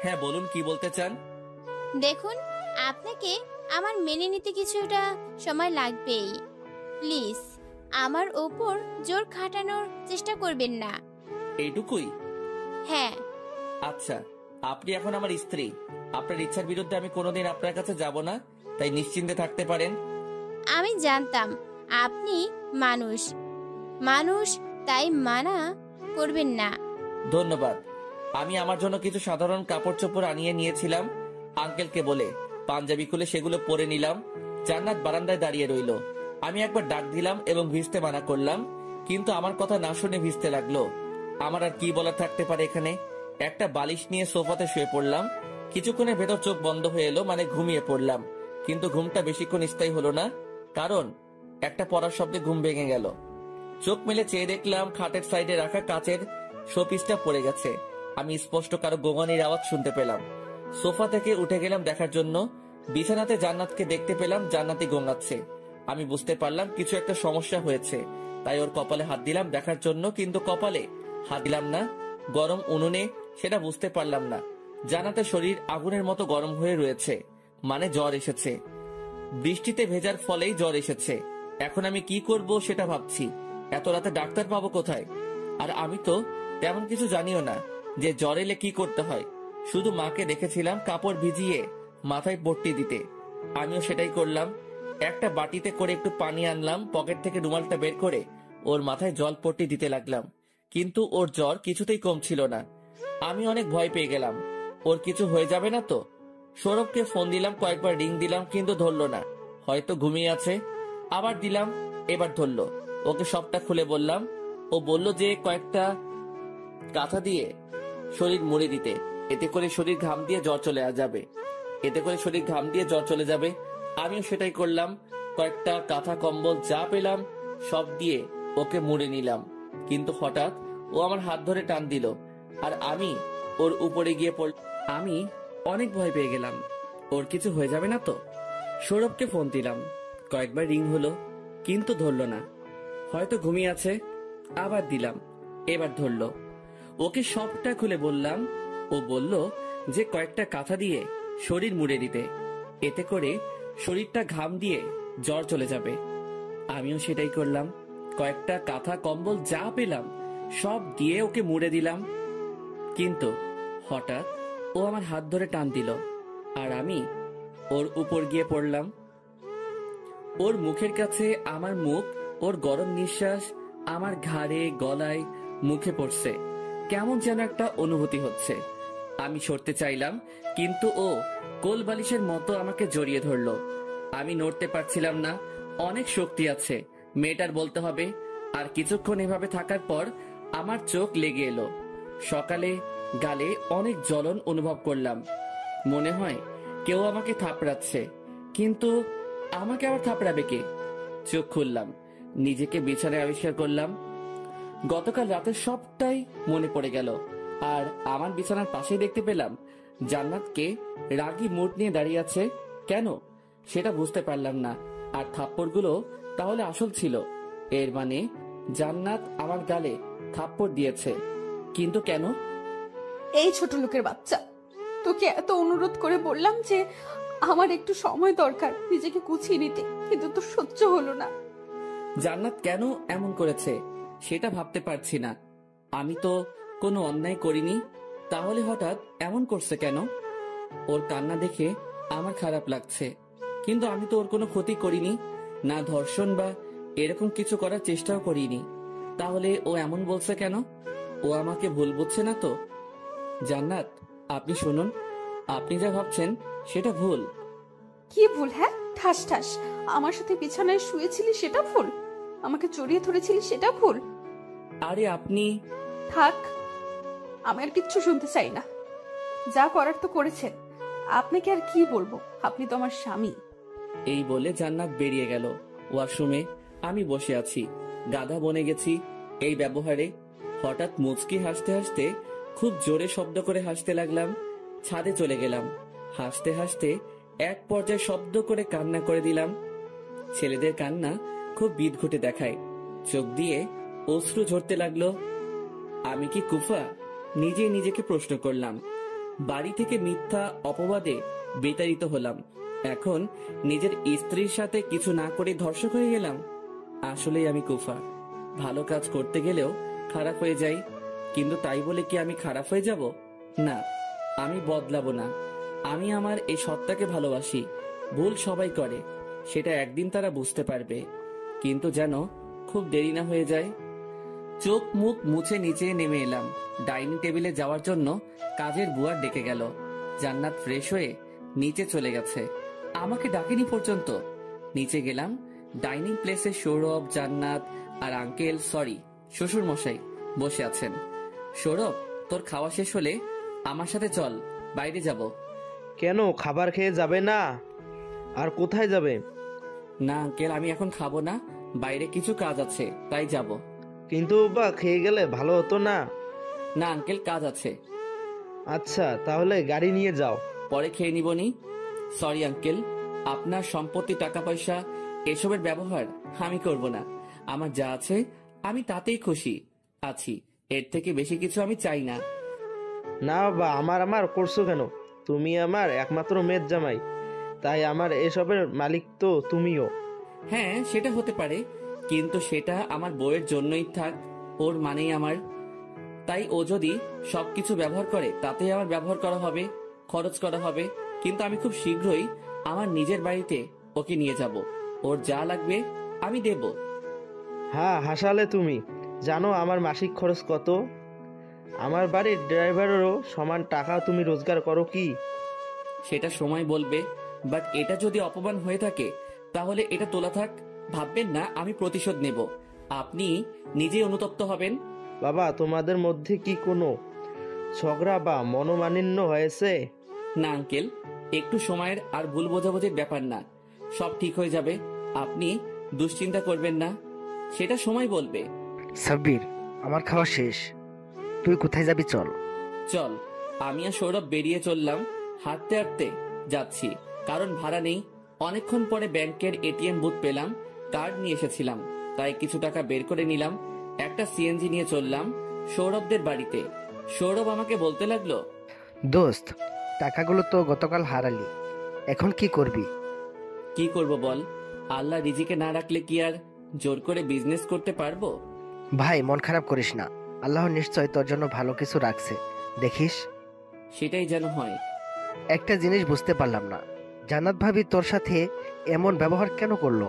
হ্যাঁ বলুন, কি বলতে চান? দেখুন, আপনাকে আমার মেনে নিতে কিছুটা সময় লাগবেই। প্লিজ আমার ওপর জোর খাটানোর চেষ্টা করবেন না। এইটুকুই? হ্যাঁ। আচ্ছা, আপনি এখন আমার স্ত্রী। আপনার ইচ্ছার বিরুদ্ধে আমি কোনোদিন আপনার কাছে যাব না, তাই নিশ্চিন্তে থাকতে পারেন। আমি জানতাম আপনি মানুষ, তাই মানা করবেন না। ধন্যবাদ। আমি আমার জন্য কিছু সাধারণ কাপড় চোপড় আনিয়ে নিয়েছিলাম আঙ্কেলকে বলে। পাঞ্জাবি খুলে সেগুলো পরে নিলাম। জান্নাত বারান্দায় দাঁড়িয়ে রইল। আমি একবার ডাক দিলাম এবং ভিজতে মানা করলাম, কিন্তু আমার কথা না শুনে ভিজতে লাগলো। আমার আর কি বলার থাকতে পারে এখানে। একটা বালিশ নিয়ে সোফাতে শুয়ে পড়লাম। কিছুক্ষণের ভেতর চোখ বন্ধ হয়ে এলো, মানে ঘুমিয়ে পড়লাম। কিন্তু ঘুমটা বেশিক্ষণ স্থায়ী হলো না, কারণ একটা পড়ার শব্দে ঘুম ভেঙে গেল। চোখ মেলে চেয়ে দেখলাম খাটের সাইডে রাখা কাচের শোপিসটা পড়ে গেছে। আমি স্পষ্ট কারো গোঙানির আওয়াজ শুনতে পেলাম। সোফা থেকে উঠে গেলাম দেখার জন্য। বিছানাতে জান্নাতকে দেখতে পেলাম, জান্নাতি গোঙাচ্ছে। আমি বুঝতে পারলাম কিছু একটা সমস্যা হয়েছে, তাই ওর কপালে হাত দিলাম দেখার জন্য, কিন্তু কপালে হাত দিলাম না, গরম উনুনে, সেটা বুঝতে পারলাম না। জান্নাতের শরীর আগুনের মতো গরম হয়ে রয়েছে, মানে জ্বর এসেছে। বৃষ্টিতে ভেজার ফলেই জ্বর এসেছে। এখন আমি কি করব সেটা ভাবছি। এত রাতে ডাক্তার পাবো কোথায়? আর আমি তো তেমন কিছু জানিও না যে জ্বর এলে কি করতে হয়। শুধু মাকে দেখেছিলাম কাপড় ভিজিয়ে মাথায় পট্টি দিতে। আমিও সেটাই করলাম। একটা বাটিতে করে একটু পানি আনলাম, পকেট থেকে রুমালটা বের করে ওর মাথায় জল পট্টি দিতে লাগলাম, কিন্তু ওর জ্বর কিছুতেই কমছিল না। আমি অনেক ভয় পেয়ে গেলাম, ওর কিছু হয়ে যাবে না তো। সৌরভকে ফোন দিলাম, কয়েকবার রিং দিলাম, কিন্তু ধরলো না, হয়তো ঘুমিয়ে আছে। আবার দিলাম, এবার ধরলো। ওকে সবটা খুলে বললাম। ও বলল যে কয়েকটা কাঁথা দিয়ে শরীর মুড়ে দিতে, এতে করে শরীর ঘাম দিয়ে জ্বর চলে যাবে। আমিও সেটাই করলাম। কয়েকটা কাঁথা কম্বল যা পেলাম সব দিয়ে ওকে মুড়ে নিলাম, কিন্তু হঠাৎ ও আমার হাত ধরে টান দিল, আর আমি ওর উপরে গিয়ে পড়লাম। আমি অনেক ভয় পেয়ে গেলাম। ওর কিছু হয়ে যাবে না তো? সৌরভকে ফোন দিলাম, কয়েকবার রিং হলো কিন্তু ধরলো না, হয়তো ঘুমিয়ে আছে। আবার দিলাম, এবার ধরলো। ওকে সবটা খুলে বললাম। ও বলল যে কয়েকটা কাঁথা দিয়ে শরীর মুড়ে দিতে, এতে করে শরীরটা ঘাম দিয়ে জ্বর চলে যাবে। আমিও সেটাই করলাম, কয়েকটা কাঁথা কম্বল যা পেলাম সব দিয়ে ওকে মুড়ে দিলাম। কিন্তু হঠাৎ ও আমার হাত ধরে টান দিল, আর আমি ওর উপর গিয়ে পড়লাম। ওর মুখের কাছে আমার মুখ, ওর গরম নিঃশ্বাস আমার ঘাড়ে, গলায়, মুখে পড়ছে। কেমন যেন একটা অনুভূতি হচ্ছে। আমি সরতে চাইলাম, কিন্তু ও কোল বালিশের মতো আমাকে জড়িয়ে ধরলো। আমি নড়তে পারছিলাম না। অনেক শক্তি আছে মেয়েটার বলতে হবে। আর কিছুক্ষণ এভাবে থাকার পর আমার চোখ লেগে এলো। সকালে গালে অনেক জ্বলন অনুভব করলাম। মনে হয় কেউ আমাকে থাপড়াচ্ছে, কিন্তু আমাকে আবার থাপড়াবে কে? চোখ খুললাম, নিজেকে বিছানায় আবিষ্কার করলাম। গতকাল রাতের সবটাই মনে পড়ে গেল। আর আমার বিছানার পাশেই দেখতে পেলাম জান্নাতকে রাগী মুড নিয়ে দাঁড়িয়ে আছে। কেন সেটা বুঝতে পারলাম না। আর থাপ্পড়গুলো তাহলে আসল ছিল। এর মানে জান্নাত আমার গালে থাপ্পড় দিয়েছে। কিন্তু কেন? এই ছোট লোকের বাচ্চা, তোকে এত অনুরোধ করে বললাম যে আমার একটু সময় দরকার নিজেকে গুছিয়ে নিতে, কিন্তু তোর সহ্য হলো না। জান্নাত কেন এমন করেছে সেটা ভাবতে পারছি না। আমি তো কোনো অন্যায় করিনি, তাহলে হঠাৎ এমন করছে কেন? ওর কান্না দেখে আমার খারাপ লাগছে, কিন্তু আমি তো ওর কোনো ক্ষতি করিনি, না ধর্ষণ বা এরকম কিছু করার চেষ্টাও করিনি। তাহলে ও এমন বলছে কেন? ও আমাকে ভুল বুঝছে না তো? জান্নাত, আপনি শুনুন, আপনি যা ভাবছেন সেটা ভুল। কি ভুল? হ্যাঁ, ঠাস ঠাস আমার সাথে বিছানায় শুয়েছিলি সেটা ভুল, আমাকে জড়িয়ে ধরেছিলি সেটা ভুল। আরে আপনি থাক, আমি আর কিচ্ছু শুনতে চাই না। যা করার তো করেছেন, আপনাকে আর কি বলবো, আপনি তো আমার স্বামী। এই বলে জান্নাত বেরিয়ে গেল। ওয়াশরুমে আমি বসে আছি, গাধা বনে গেছি এই ব্যবহারে। হঠাৎ মুচকি হাসতে হাসতে খুব জোরে শব্দ করে হাসতে লাগলাম। ছাদে চলে গেলাম। হাসতে হাসতে এক পর্যায়ে শব্দ করে কান্না করে দিলাম। ছেলেদের কান্না খুব বিদঘুটে দেখায়, চোখ দিয়ে অশ্রু ঝরতে লাগলো। আমি কি কুফা? নিজেই নিজেকে প্রশ্ন করলাম। বাড়ি থেকে মিথ্যা অপবাদে বিতাড়িত হলাম, এখন নিজের স্ত্রীর সাথে কিছু না করে ধর্ষক হয়ে গেলাম। আসলেই আমি কুফা। ভালো কাজ করতে গেলেও খারাপ হয়ে যাই, কিন্তু তাই বলে কি আমি খারাপ হয়ে যাব? না, আমি বদলাবো না। আমি আমার এই সত্তাকে ভালোবাসি। ভুল সবাই করে, সেটা একদিন তারা বুঝতে পারবে, কিন্তু যেন খুব দেরি না হয়ে যায়। চোখ মুখ মুছে নিচে নেমে এলাম। ডাইনিং টেবিলে যাওয়ার জন্য কাজের বুয়া ডেকে গেল। জান্নাত ফ্রেশ হয়ে নিচে চলে গেছে, আমাকে ডাকেনি পর্যন্ত। নিচে গেলাম, ডাইনিং প্লেসে সৌরভ, জান্নাত আর আঙ্কেল, সরি শ্বশুর মশাই বসে আছেন। সৌরভ, তোর খাওয়া শেষ হলে আমার সাথে চল, বাইরে যাব। কেন, খাবার খেয়ে যাবে না? আর কোথায় যাবে? না আঙ্কেল, আমি এখন খাবো না, বাইরে কিছু কাজ আছে তাই যাব। কিন্তু বা খেয়ে গেলে ভালো হতো না? না আঙ্কেল, কাজ আছে। আচ্ছা, তাহলে গাড়ি নিয়ে যাও। পরে খেয়ে নিবনি। সরি আঙ্কেল, আপনার সম্পত্তি, টাকা পয়সা এসবের ব্যবহার আমি করব না। আমার যা আছে আমি তাতেই খুশি আছি, এর থেকে বেশি কিছু আমি চাই না। না বাবা, আমার করছো কেন? তুমি আমার একমাত্র মেয়ের জামাই, তাই আমার এসবের মালিক তো তুমিও। হ্যাঁ, সেটা হতে পারে, কিন্তু সেটা আমার বউয়ের জন্যই থাক, ওর মানেই আমার। তাই ও যদি সবকিছু ব্যবহার করে তাতে আমার ব্যবহার করা হবে, খরচ করা হবে, কিন্তু আমি খুব শীঘ্রই আমার নিজের বাড়িতে ওকে নিয়ে যাব। ওর যা লাগবে আমি দেব। হ্যাঁ, হাসালে তুমি। জানো আমার মাসিক খরচ কত? আমার বাড়ির ড্রাইভারেরও সমান টাকা তুমি রোজগার করো কি? সেটা সময় বলবে, বাট এটা যদি অপমান হয়ে থাকে তাহলে এটা তোলা থাক। ভাববেন না আমি প্রতিশোধ নেব, আপনি নিজেই অনুতপ্ত হবেন। বাবা, তোমাদের মধ্যে কি কোনো ঝগড়া বা মনোমালিন্য হয়েছে? না আঙ্কেল, একটু সময়ের আর ভুল বোঝাবুঝির ব্যাপার না, সব ঠিক হয়ে যাবে। আপনি দুশ্চিন্তা করবেন না, সেটা সময় বলবে। সাব্বির, আমার খাওয়া শেষ, তুই কোথায় যাবি? চল। চল। আমি আর সৌরভ বেরিয়ে চললাম। হাঁটতে হাঁটতে যাচ্ছি, কারণ ভাড়া নেই। অনেকক্ষণ পরে ব্যাংকের এটিএম বুথ পেলাম, কার্ড নিয়ে এসেছিলাম, তাই কিছু টাকা বের করে নিলাম। একটা সিএনজি নিয়ে চললাম সৌরভদের বাড়িতে। সৌরভ আমাকে বলতে লাগলো, দোস্ত, টাকাগুলো তো গতকাল হারালি, এখন কি করবি? কি করব বল? আল্লাহ রিজিকে না রাখলে কি আর জোর করে বিজনেস করতে পারবো? ভাই, মন খারাপ করিস না, আল্লাহ নিশ্চয় তোর জন্য ভালো কিছু রাখছে, দেখিস। সেটাই যেন হয়। একটা জিনিস বুঝতে পারলাম না, জান্নাত ভাবি তোর সাথে এমন ব্যবহার কেন করলো?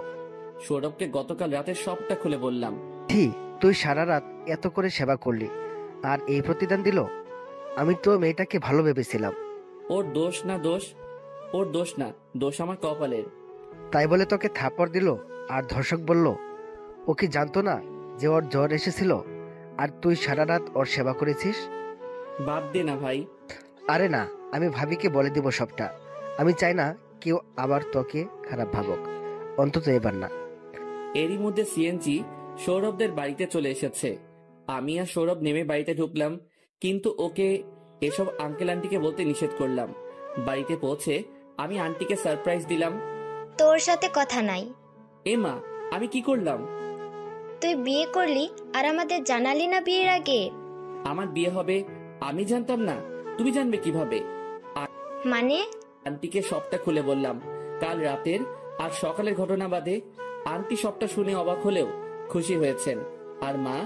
সৌরভকে গতকাল রাতে সবটা খুলে বললাম। ঠিক, তুই সারা রাত এত করে সেবা করলি, আর এই প্রতিদান দিল? আমি তো মেয়েটাকে ভালো ভেবেছিলাম। ওর দোষ না দোষ? ওর দোষ না, দোষ আমার কপালের। তাই বলে তোকে থাপ্পড় দিল আর ধর্ষক বলল? ও কি জানতো না যে ওর জ্বর এসেছিল আর তুই সারা রাত ওর সেবা করেছিস? বাদ দে না ভাই। আরে না, আমি ভাবিকে বলে দিব সবটা। আমি চাই না কেউ আবার তোকে খারাপ ভাবুক, অন্তত এবার না। এরই মধ্যে সিএনজি সৌরভদের বাড়িতে চলে এসেছে। আমি আর সৌরভ নেমে বাড়িতে ঢুকলাম, কিন্তু ওকে এসব আঙ্কেল আন্টিকে বলতে নিষেধ করলাম। বাড়িতে পৌঁছে আমি আন্টিকে সারপ্রাইজ দিলাম। তোর সাথে কথা নাই। এ মা, আমি কি করলাম? তুই বিয়ে করলি আর আমাদের জানালি না বিয়ের আগে? আমার বিয়ে হবে আমি জানতাম না, তুমি জানবে কিভাবে? মানে? আন্টিকে সবটা খুলে বললাম। কাল রাতের আর সকালের ঘটনা বাদে আন্টি সবটা শুনে অবাক হলেও খুশি হয়েছেন, আর মা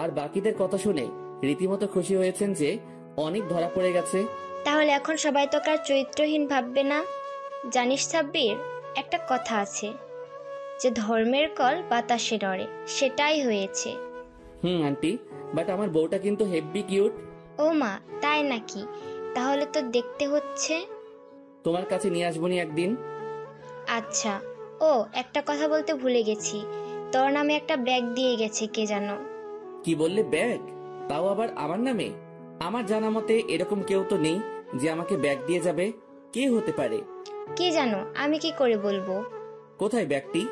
আর বাকিদের কথা শুনে রীতিমতো খুশি হয়েছেন যে অনেক ধরা পড়ে গেছে। তাহলে এখন সবাই তোকে আর চরিত্রহীন ভাববে না? জানিস সাব্বির, একটা কথা আছে যে ধর্মের কল বাতাসে নড়ে, সেটাই হয়েছে। আন্টি, বাট আমার বউটা কিন্তু হেব্বি কিউট। ও মা, তাই নাকি? তাহলে তো দেখতে হচ্ছে। তোমার কাছে নিয়ে আসবনি একদিন। আচ্ছা। ও, একটা কথা বলতে ভুলে গেছি, তোর নামে একটা ব্যাগ দিয়ে গেছে কে জানো? কি বললে, ব্যাগ? তাও আবার আমার নামে? আমার জানা মতে এরকম কেউ তো নেই যে আমাকে ব্যাগ দিয়ে যাবে। কে হতে পারে? কে জানো, আমি কি করে বলবো? কোথায় ব্যাগটি?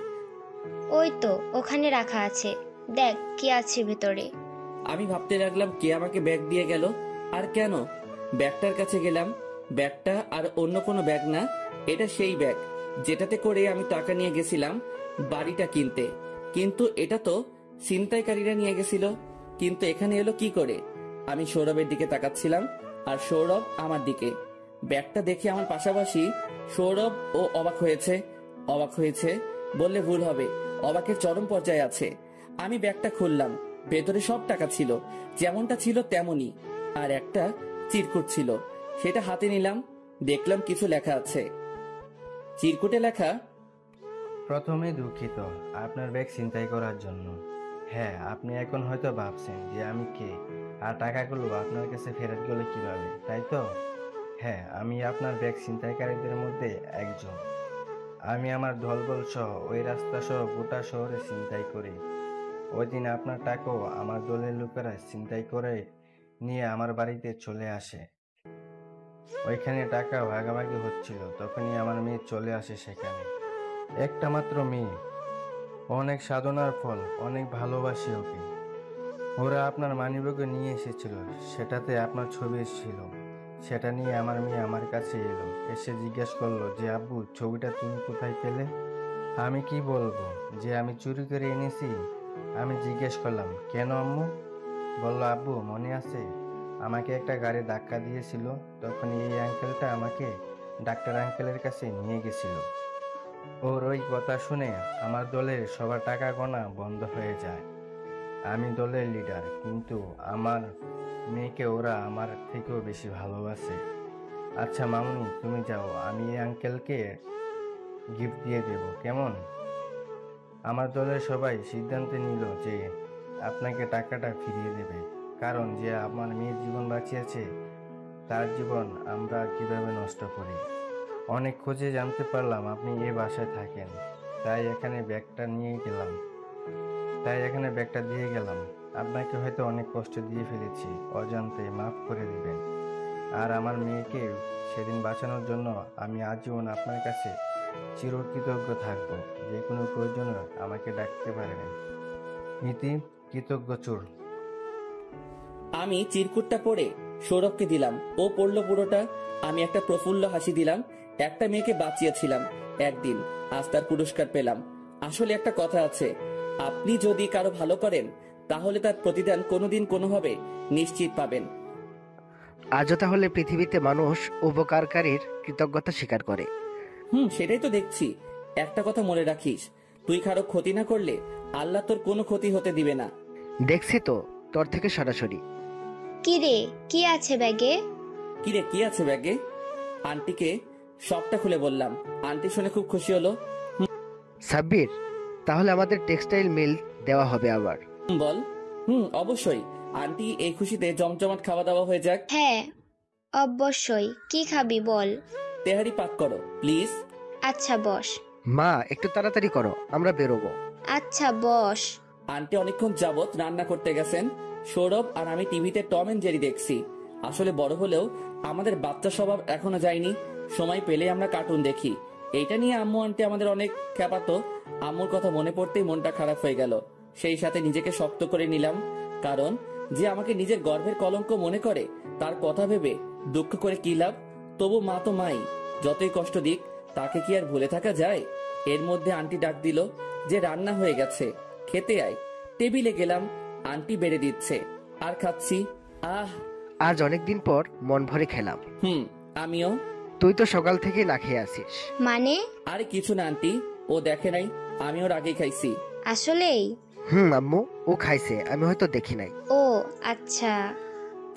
ওই তো ওখানে রাখা আছে, দেখ কি আছে ভেতরে। আমি ভাবতে লাগলাম কে আমাকে ব্যাগ দিয়ে গেল আর কেন। ব্যাগটার কাছে গেলাম, ব্যাগটা আর অন্য কোনো ব্যাগ না, এটা সেই ব্যাগ যেটাতে করে আমি টাকা নিয়ে গেছিলাম বাড়িটা কিনতে। কিন্তু এটা তো ছিনতাইকারীরা নিয়ে গেছিল, কিন্তু এখানে এলো কি করে? আমি সৌরভের দিকে তাকাচ্ছিলাম আর সৌরভ আমার দিকে। ব্যাগটা দেখে আমার পাশাপাশি সৌরভ ও অবাক হয়েছে বললে ভুল হবে, অবাকের চরম পর্যায়ে আছে। আমি ব্যাগটা খুললাম, ভেতরে সব টাকা ছিল, যেমনটা ছিল তেমনই, আর একটা চিরকুট ছিল। সেটা হাতে নিলাম, দেখলাম কিছু লেখা আছে। চিরকুটে লেখা, প্রথমে দুঃখিত আপনার ব্যাগ ছিনতাই করার জন্য। হ্যাঁ, আপনি এখন হয়তো ভাবছেন যে আমি কে আর টাকাগুলো আপনার কাছে ফেরত গেল কিভাবে, তাই তো? হ্যাঁ, আমি আপনার ব্যাগ ছিনতাইকারীদের মধ্যে একজন। আমি আমার দলবল সহ ওই রাস্তা সহ গোটা শহরে ছিনতাই করি। ওই দিন আপনার টাকাও আমার দলের লোকেরা ছিনতাই করে নিয়ে আমার বাড়িতে চলে আসে। ওইখানে টাকা ভাগাভাগি হচ্ছিল, তখনই আমার মেয়ে চলে আসে সেখানে। একটা মাত্র মেয়ে, অনেক সাধনার ফল, অনেক ভালোবাসি ওকে। ওরা আপনার মানিব্যাগে নিয়ে এসেছিল, সেটাতে আপনার ছবি ছিল। সেটা নিয়ে আমার মেয়ে আমার কাছে এলো, এসে জিজ্ঞেস করলো যে আব্বু, ছবিটা তুমি কোথায় পেলে? আমি কি বলবো যে আমি চুরি করে এনেছি? আমি জিজ্ঞেস করলাম, কেন আম্মু? বলল, আব্বু মনে আছে আমাকে একটা গাড়ি ধাক্কা দিয়েছিল, তখন এই আঙ্কেলটা আমাকে ডাক্তার আঙ্কেলের কাছে নিয়ে গেছিল। ওর ওই কথা শুনে আমার দলের সবার টাকা গোনা বন্ধ হয়ে যায়। আমি দলের লিডার, কিন্তু আমার মেয়েকে ওরা আমার থেকেও বেশি ভালোবাসে। আচ্ছা মামুনি, তুমি যাও, আমি এই আঙ্কেলকে গিফট দিয়ে দেব, কেমন? আমার দলের সবাই সিদ্ধান্ত নিল যে আপনাকে টাকাটা ফিরিয়ে দেবে, কারণ যে আমার মেয়ের জীবন বাঁচিয়েছে তার জীবন আমরা কিভাবে নষ্ট করি। অনেক খোঁজে জানতে পারলাম আপনি এই বাসায় থাকেন, তাই এখানে ব্যাগটা দিয়ে গেলাম। আপনাকে হয়তো অনেক কষ্ট দিয়ে ফেলেছি, অজান্তে মাফ করে দিবেন। আর আমার মেয়েকে সেদিন বাঁচানোর জন্য আমি আজীবন আপনার কাছে চিরকৃতজ্ঞ থাকব। যে কোনো প্রয়োজনে আমাকে ডাকতে পারেন। নীতি, কৃতজ্ঞ চোর। আমি চিরকুটটা পড়ে সৌরভকে দিলাম, ও পড়লো পুরোটা। আমি একটা প্রফুল্ল হাসি দিলাম, একটা মেয়েকে বাঁচিয়েছিলাম একদিন, আজ তার পুরস্কার পেলাম। আসলে একটা কথা আছে, আপনি যদি কারো ভালো করেন তাহলে তার প্রতিদান কোনোদিন কোনোভাবে নিশ্চিত পাবেন। আজও তাহলে পৃথিবীতে মানুষ উপকারকারীর কৃতজ্ঞতা স্বীকার করে। সেটাই তো দেখছি। একটা কথা মনে রাখিস, তুই কারো ক্ষতি না করলে আল্লাহ তোর কোনো ক্ষতি হতে দিবে না। দেখছি তো তোর থেকে সরাসরি। কিরে, কি আছে ব্যাগে? কিরে, কি আছে ব্যাগে? আন্টিকে সবটা খুলে বললাম। আন্টি শুনে খুব খুশি হলো। সাব্বির, তাহলে আমাদের টেক্সটাইল মিল দেওয়া হবে আবার। বল। অবশ্যই। আন্টি এই খুশিতে জমজমাট খাওয়া দাওয়া হয়ে যাক। হ্যাঁ অবশ্যই। কি খাবি বল? তেহারি পাক করো প্লিজ। আচ্ছা বস। মা, একটু তাড়াতাড়ি করো, আমরা বেরোবো। আচ্ছা বস। আন্টি অনেকক্ষণ যাবত রান্না করতে গেছেন। সৌরভ আর আমি টিভিতে টম এন্ড জেরি দেখছি। আসলে বড় হলেও আমাদের বাচ্চা স্বভাব এখনো যায়নি। সময় পেলে আমরা কার্টুন দেখি। এইটা নিয়ে আম্মু আন্টি আমাদের অনেক খেপাতো। আম্মুর কথা মনে পড়তেই মনটা খারাপ হয়ে গেল। সেই সাথে নিজেকে শক্ত করে নিলাম, কারণ যে আমাকে নিজের গর্ভের কলঙ্ক মনে করে তার কথা ভেবে দুঃখ করে কি লাভ। তবু মা তো মাই, যতই কষ্ট দিক তাকে কি আর ভুলে থাকা যায়? এর মধ্যে আন্টি ডাক দিল যে রান্না হয়ে গেছে, খেতে আয়। টেবিলে গেলাম, আন্টি বেড়ে দিচ্ছে আর খাচ্ছি। আজ অনেকদিন পর মন ভরে খেলাম। আমিও। তুই তো সকাল থেকে না খেয়ে আসিস। মানে? আরে কিছু না আন্টি, ও দেখে নাই, আমি ওর আগেই খাইছি। আসলেই? আম্মু, ও খাইছে, আমি হয়তো দেখি নাই। ও আচ্ছা।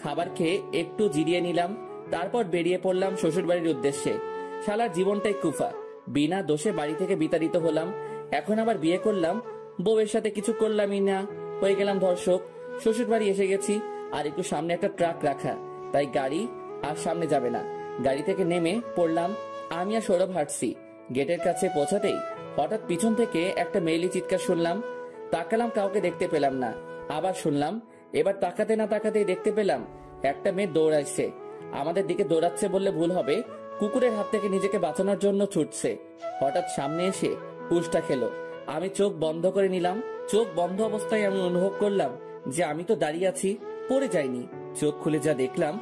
খাবার খেয়ে একটু জিরিয়ে নিলাম, তারপর বেরিয়ে পড়লাম শ্বশুর বাড়ির উদ্দেশ্যে। শালার জীবনটাই কুফা, বিনা দোষে বাড়ি থেকে বিতাড়িত হলাম। এখন আবার বিয়ে করলাম, বউয়ের সাথে কিছু করলামই না, হয়ে গেলাম ধর্ষক। শ্বশুর বাড়ি এসে গেছি, আর একটু সামনে একটা ট্রাক রাখা, তাই গাড়ি আর সামনে যাবে না। গাড়ি থেকে নেমে পড়লাম। আমি আর সৌরভ হাঁটছি। গেটের কাছে পৌঁছাতেই হঠাৎ পিছন থেকে একটা মেয়েলি চিৎকার শুনলাম। তাকালাম, কাউকে দেখতে পেলাম না। আবার শুনলাম। এবার তাকাতে না তাকাতেই দেখতে পেলাম একটা মেয়ে দৌড়াইছে। আমাদের দিকে দৌড়াচ্ছে বললে ভুল হবে, কুকুরের হাত থেকে নিজেকে বাঁচানোর জন্য ছুটছে। হঠাৎ সামনে এসে পুশটা খেলো। আমি চোখ বন্ধ করে নিলাম। চোখ বন্ধ অবস্থায় আমি অনুভব করলাম যে আমি তো দাঁড়িয়ে আছি, পড়ে যাইনি। চোখ খুলে যা দেখলাম,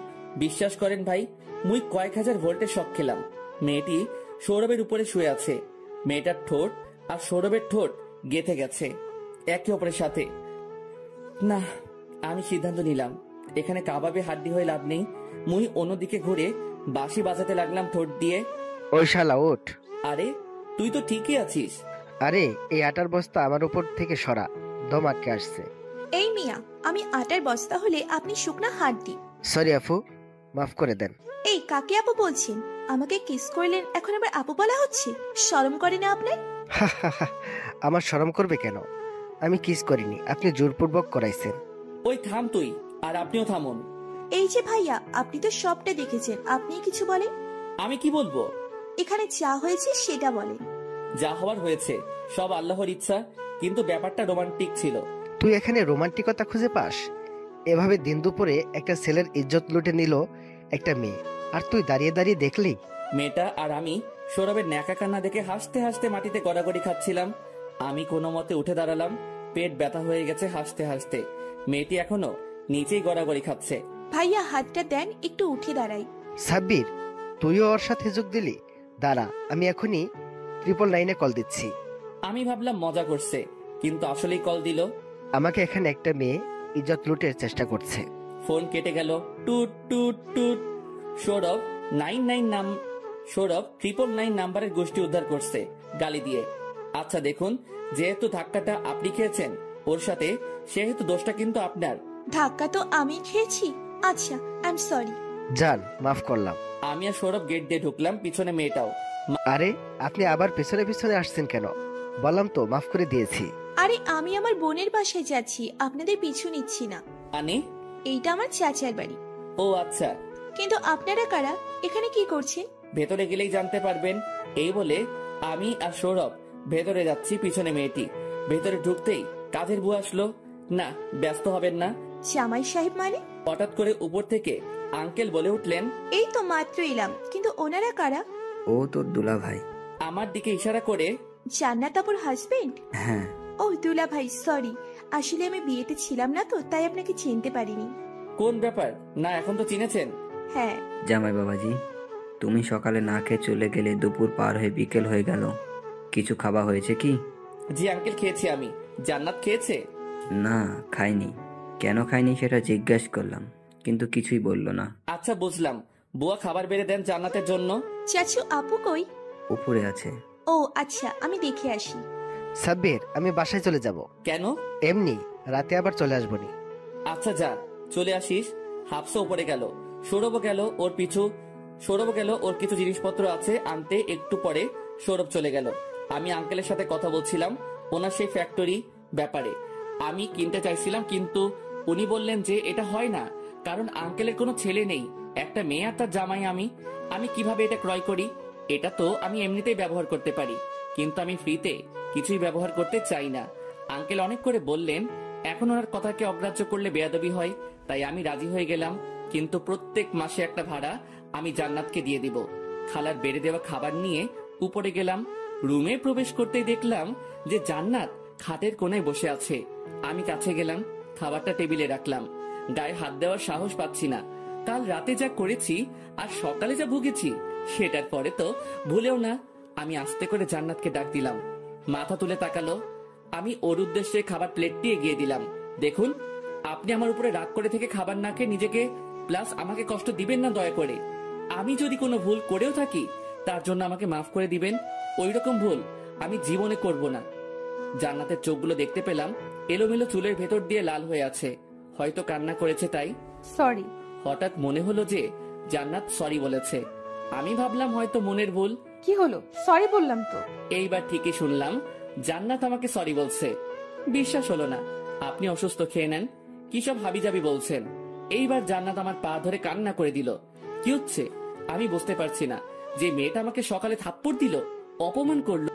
বিশ্বাস করেন ভাই, মুই কয়েক হাজার ভোল্টের শক খেলাম। মেয়েটি সৌরভের উপরে শুয়ে আছে। মেয়েটার ঠোঁট আর সৌরভের ঠোঁট গেঁথে গেছে একে অপরের সাথে। না, আমি সিদ্ধান্ত নিলাম এখানে কাবাবে হাড্ডি হয়ে লাভ নেই। মুই অন্যদিকে ঘুরে বাঁশি বাজাতে লাগলাম ঠোঁট দিয়ে। ওই শালা ওঠ। আরে তুই তো ঠিকই আছিস। আরে এই আটার বস্তা আমার উপর থেকে সরা, দম আটকে আসছে। এই মিয়া, আমি আটার বস্তা হলে আপনি শুকনা হাড্ডি। সরি আপু, মাফ করে দেন। এই কাকে আপু বলছেন? আমাকে কিস করলেন, এখন আবার আপু বলা হচ্ছে? শরম করে না আপনার? আমার শরম করবে কেন? আমি কিস করিনি, আপনি জোরপূর্বক করাইছেন। ওই থাম তুই, আর আপনিও থামুন। এই যে ভাইয়া, আপনি তো সবটা দেখেছেন, আপনি কিছু বলেন। আমি কি বলবো? এখানে যা হয়েছে সেটা বলেন। যা হওয়ার হয়েছে, সব আল্লাহর ইচ্ছা, কিন্তু ব্যাপারটা রোমান্টিক ছিল। তুই এখানে রোমান্টিকতা খুঁজে পাস? এভাবে দিন দুপুরে একটা ছেলের ইজ্জত লুটে নিল একটা মেয়ে, আর তুই দাঁড়িয়ে দাঁড়িয়ে দেখলি? মেয়েটা আর আমি সৌরভের ন্যাকা কান্না দেখে হাসতে হাসতে মাটিতে গড়াগড়ি খাচ্ছিলাম। আমি কোনো মতে উঠে দাঁড়ালাম। পেট ব্যথা হয়ে গেছে হাসতে হাসতে। মেয়েটি এখনো নিচেই গড়াগড়ি খাচ্ছে। ভাইয়া হাতটা দেন, একটু উঠে দাঁড়াই। সাব্বির, তুইও ওর সাথে যোগ দিলি? দাঁড়া, আমি এখনই 999-এ কল দিচ্ছি। আমি ভাবলাম মজা করছে, কিন্তু আসলেই কল দিল। আমাকে এখানে একটা মেয়ে ইজ্জত লুটের চেষ্টা করছে। ফোন কেটে গেল। টুট টুট টুট। সৌরভ 999 নাম্বারের গোষ্ঠী উদ্ধার করছে গালি দিয়ে। আচ্ছা দেখুন, যেহেতু ধাক্কাটা আপনি খেয়েছেন ওর সাথে, সেহেতু দোষটা কিন্তু আপনার। ধাক্কা তো আমি খেয়েছি। আচ্ছা, আই এম সরি। জান, মাফ করলাম। আমি আর সৌরভ গেট দিয়ে ঢুকলাম, পিছনে মেয়েটাও। আরে আপনি আবার পেছনে পেছনে আসছেন কেন? বললাম তো মাফ করে দিয়েছি। আরে আমি আমার বোনের বাসায় যাচ্ছি, আপনাদের পিছু নিচ্ছি না। মানে? এইটা আমার চাচার বাড়ি। ও আচ্ছা। কিন্তু আপনারা কারা, এখানে কি করছেন? ভেতরে গেলেই জানতে পারবেন। এই বলে আমি আর সৌরভ ভেতরে যাচ্ছি, পিছনে মেয়েটি। ভেতরে ঢুকতেই কাজের বুয়া আসলো। না, ব্যস্ত হবেন না। জামাই সাহেব মানে? হঠাৎ করে উপর থেকে আঙ্কেল বলে উঠলেন, এই তো মাত্র এলাম, কিন্তু ওনারা কারা? ও তোর দুলা ভাই। আমার দিকে ইশারা করে। জান্নাত আপুর হাজবেন্ড? হ্যাঁ। ও দুলা ভাই, সরি, আসলে আমি বিয়েতে ছিলাম না তো, তাই আপনাকে চিনতে পারিনি। কোন ব্যাপার? না এখন তো চিনেছেন। হ্যাঁ। জামাই বাবাজি। তুমি সকালে না খেয়ে চলে গেলে দুপুর পার হয়ে বিকেল হয়ে গেল। কিছু খাওয়া হয়েছে কি? জি আঙ্কেল, খেয়েছি আমি। জান্নাত খেয়েছে? না, খাইনি। কেন খাইনি সেটা জিজ্ঞেস করলাম, কিন্তু কিছুই বলল না। আচ্ছা বুঝলাম, বুয়া খাবার বেড়ে দেন জান্নাতের জন্য। চাচু আপু কই? উপরে আছে। ও আচ্ছা, আমি দেখে আসি। সাব্বির, আমি বাসায় চলে যাব। কেন? এমনি, রাতে আবার চলে আসবো নি। আচ্ছা যা, চলে আসিস। হাফসা উপরে গেল, সৌরভও গেল ওর পিছু। সৌরভ গেল, ওর কিছু জিনিসপত্র আছে আনতে। একটু পরে সৌরভ চলে গেল। আমি আঙ্কেলের সাথে কথা বলছিলাম ওনার সেই ফ্যাক্টরি ব্যাপারে। আমি কিনতে চাইছিলাম, কিন্তু উনি বললেন যে এটা হয় না, কারণ আঙ্কেলের কোনো ছেলে নেই, একটা মেয়ে আর তার জামাই আমি কিভাবে এটা ক্রয় করি? এটা তো আমি এমনিতেই ব্যবহার করতে পারি, কিন্তু আমি ফ্রিতে কিছুই ব্যবহার করতে চাই না। আঙ্কেল অনেক করে বললেন, এখন ওনার কথাকে অগ্রাহ্য করলে বেয়াদবি হয়, তাই আমি রাজি হয়ে গেলাম। কিন্তু প্রত্যেক মাসে একটা ভাড়া আমি জান্নাতকে দিয়ে দিব। খালার বেড়ে দেওয়া খাবার নিয়ে উপরে গেলাম। রুমে প্রবেশ করতেই দেখলাম যে জান্নাত খাটের কোণায় বসে আছে। আমি কাছে গেলাম, খাবারটা টেবিলে রাখলাম। গায়ে হাত দেওয়ার সাহস পাচ্ছি না। কাল রাতে যা করেছি আর সকালে যা ভুগেছি, সেটার পরে তো ভুলেও না। আমি আস্তে করে জান্নাতকে ডাক দিলাম। মাথা তুলে তাকালো। আমি ওর উদ্দেশ্যে খাবার প্লেটটি এগিয়ে দিলাম। দেখুন, আপনি আমার উপরে রাগ করে থেকে খাবার না খেয়ে নিজেকে প্লাস আমাকে কষ্ট দিবেন না দয়া করে। আমি যদি কোনো ভুল করেও থাকি, তার জন্য আমাকে মাফ করে দিবেন। ওইরকম ভুল আমি জীবনে করব না। জান্নাতের চোখগুলো দেখতে পেলাম এলোমেলো, চুলের ভেতর দিয়ে লাল হয়ে আছে, হয়তো কান্না করেছে তাই। সরি। হঠাৎ মনে হলো যে জান্নাত সরি বলেছে। আমি ভাবলাম হয়তো মনের ভুল। কি হলো? সরি বললাম তো। এইবার ঠিকই শুনলাম, জান্নাত আমাকে সরি বলছে। বিশ্বাস হলো না। আপনি অসুস্থ, খেয়ে নেন। কি সব হাবিজাবি বলছেন? এইবার জান্নাত আমার পা ধরে কান্না করে দিল। কি হচ্ছে আমি বুঝতে পারছি না। যে মেয়েটা আমাকে সকালে থাপ্পড় দিল, অপমান করলো,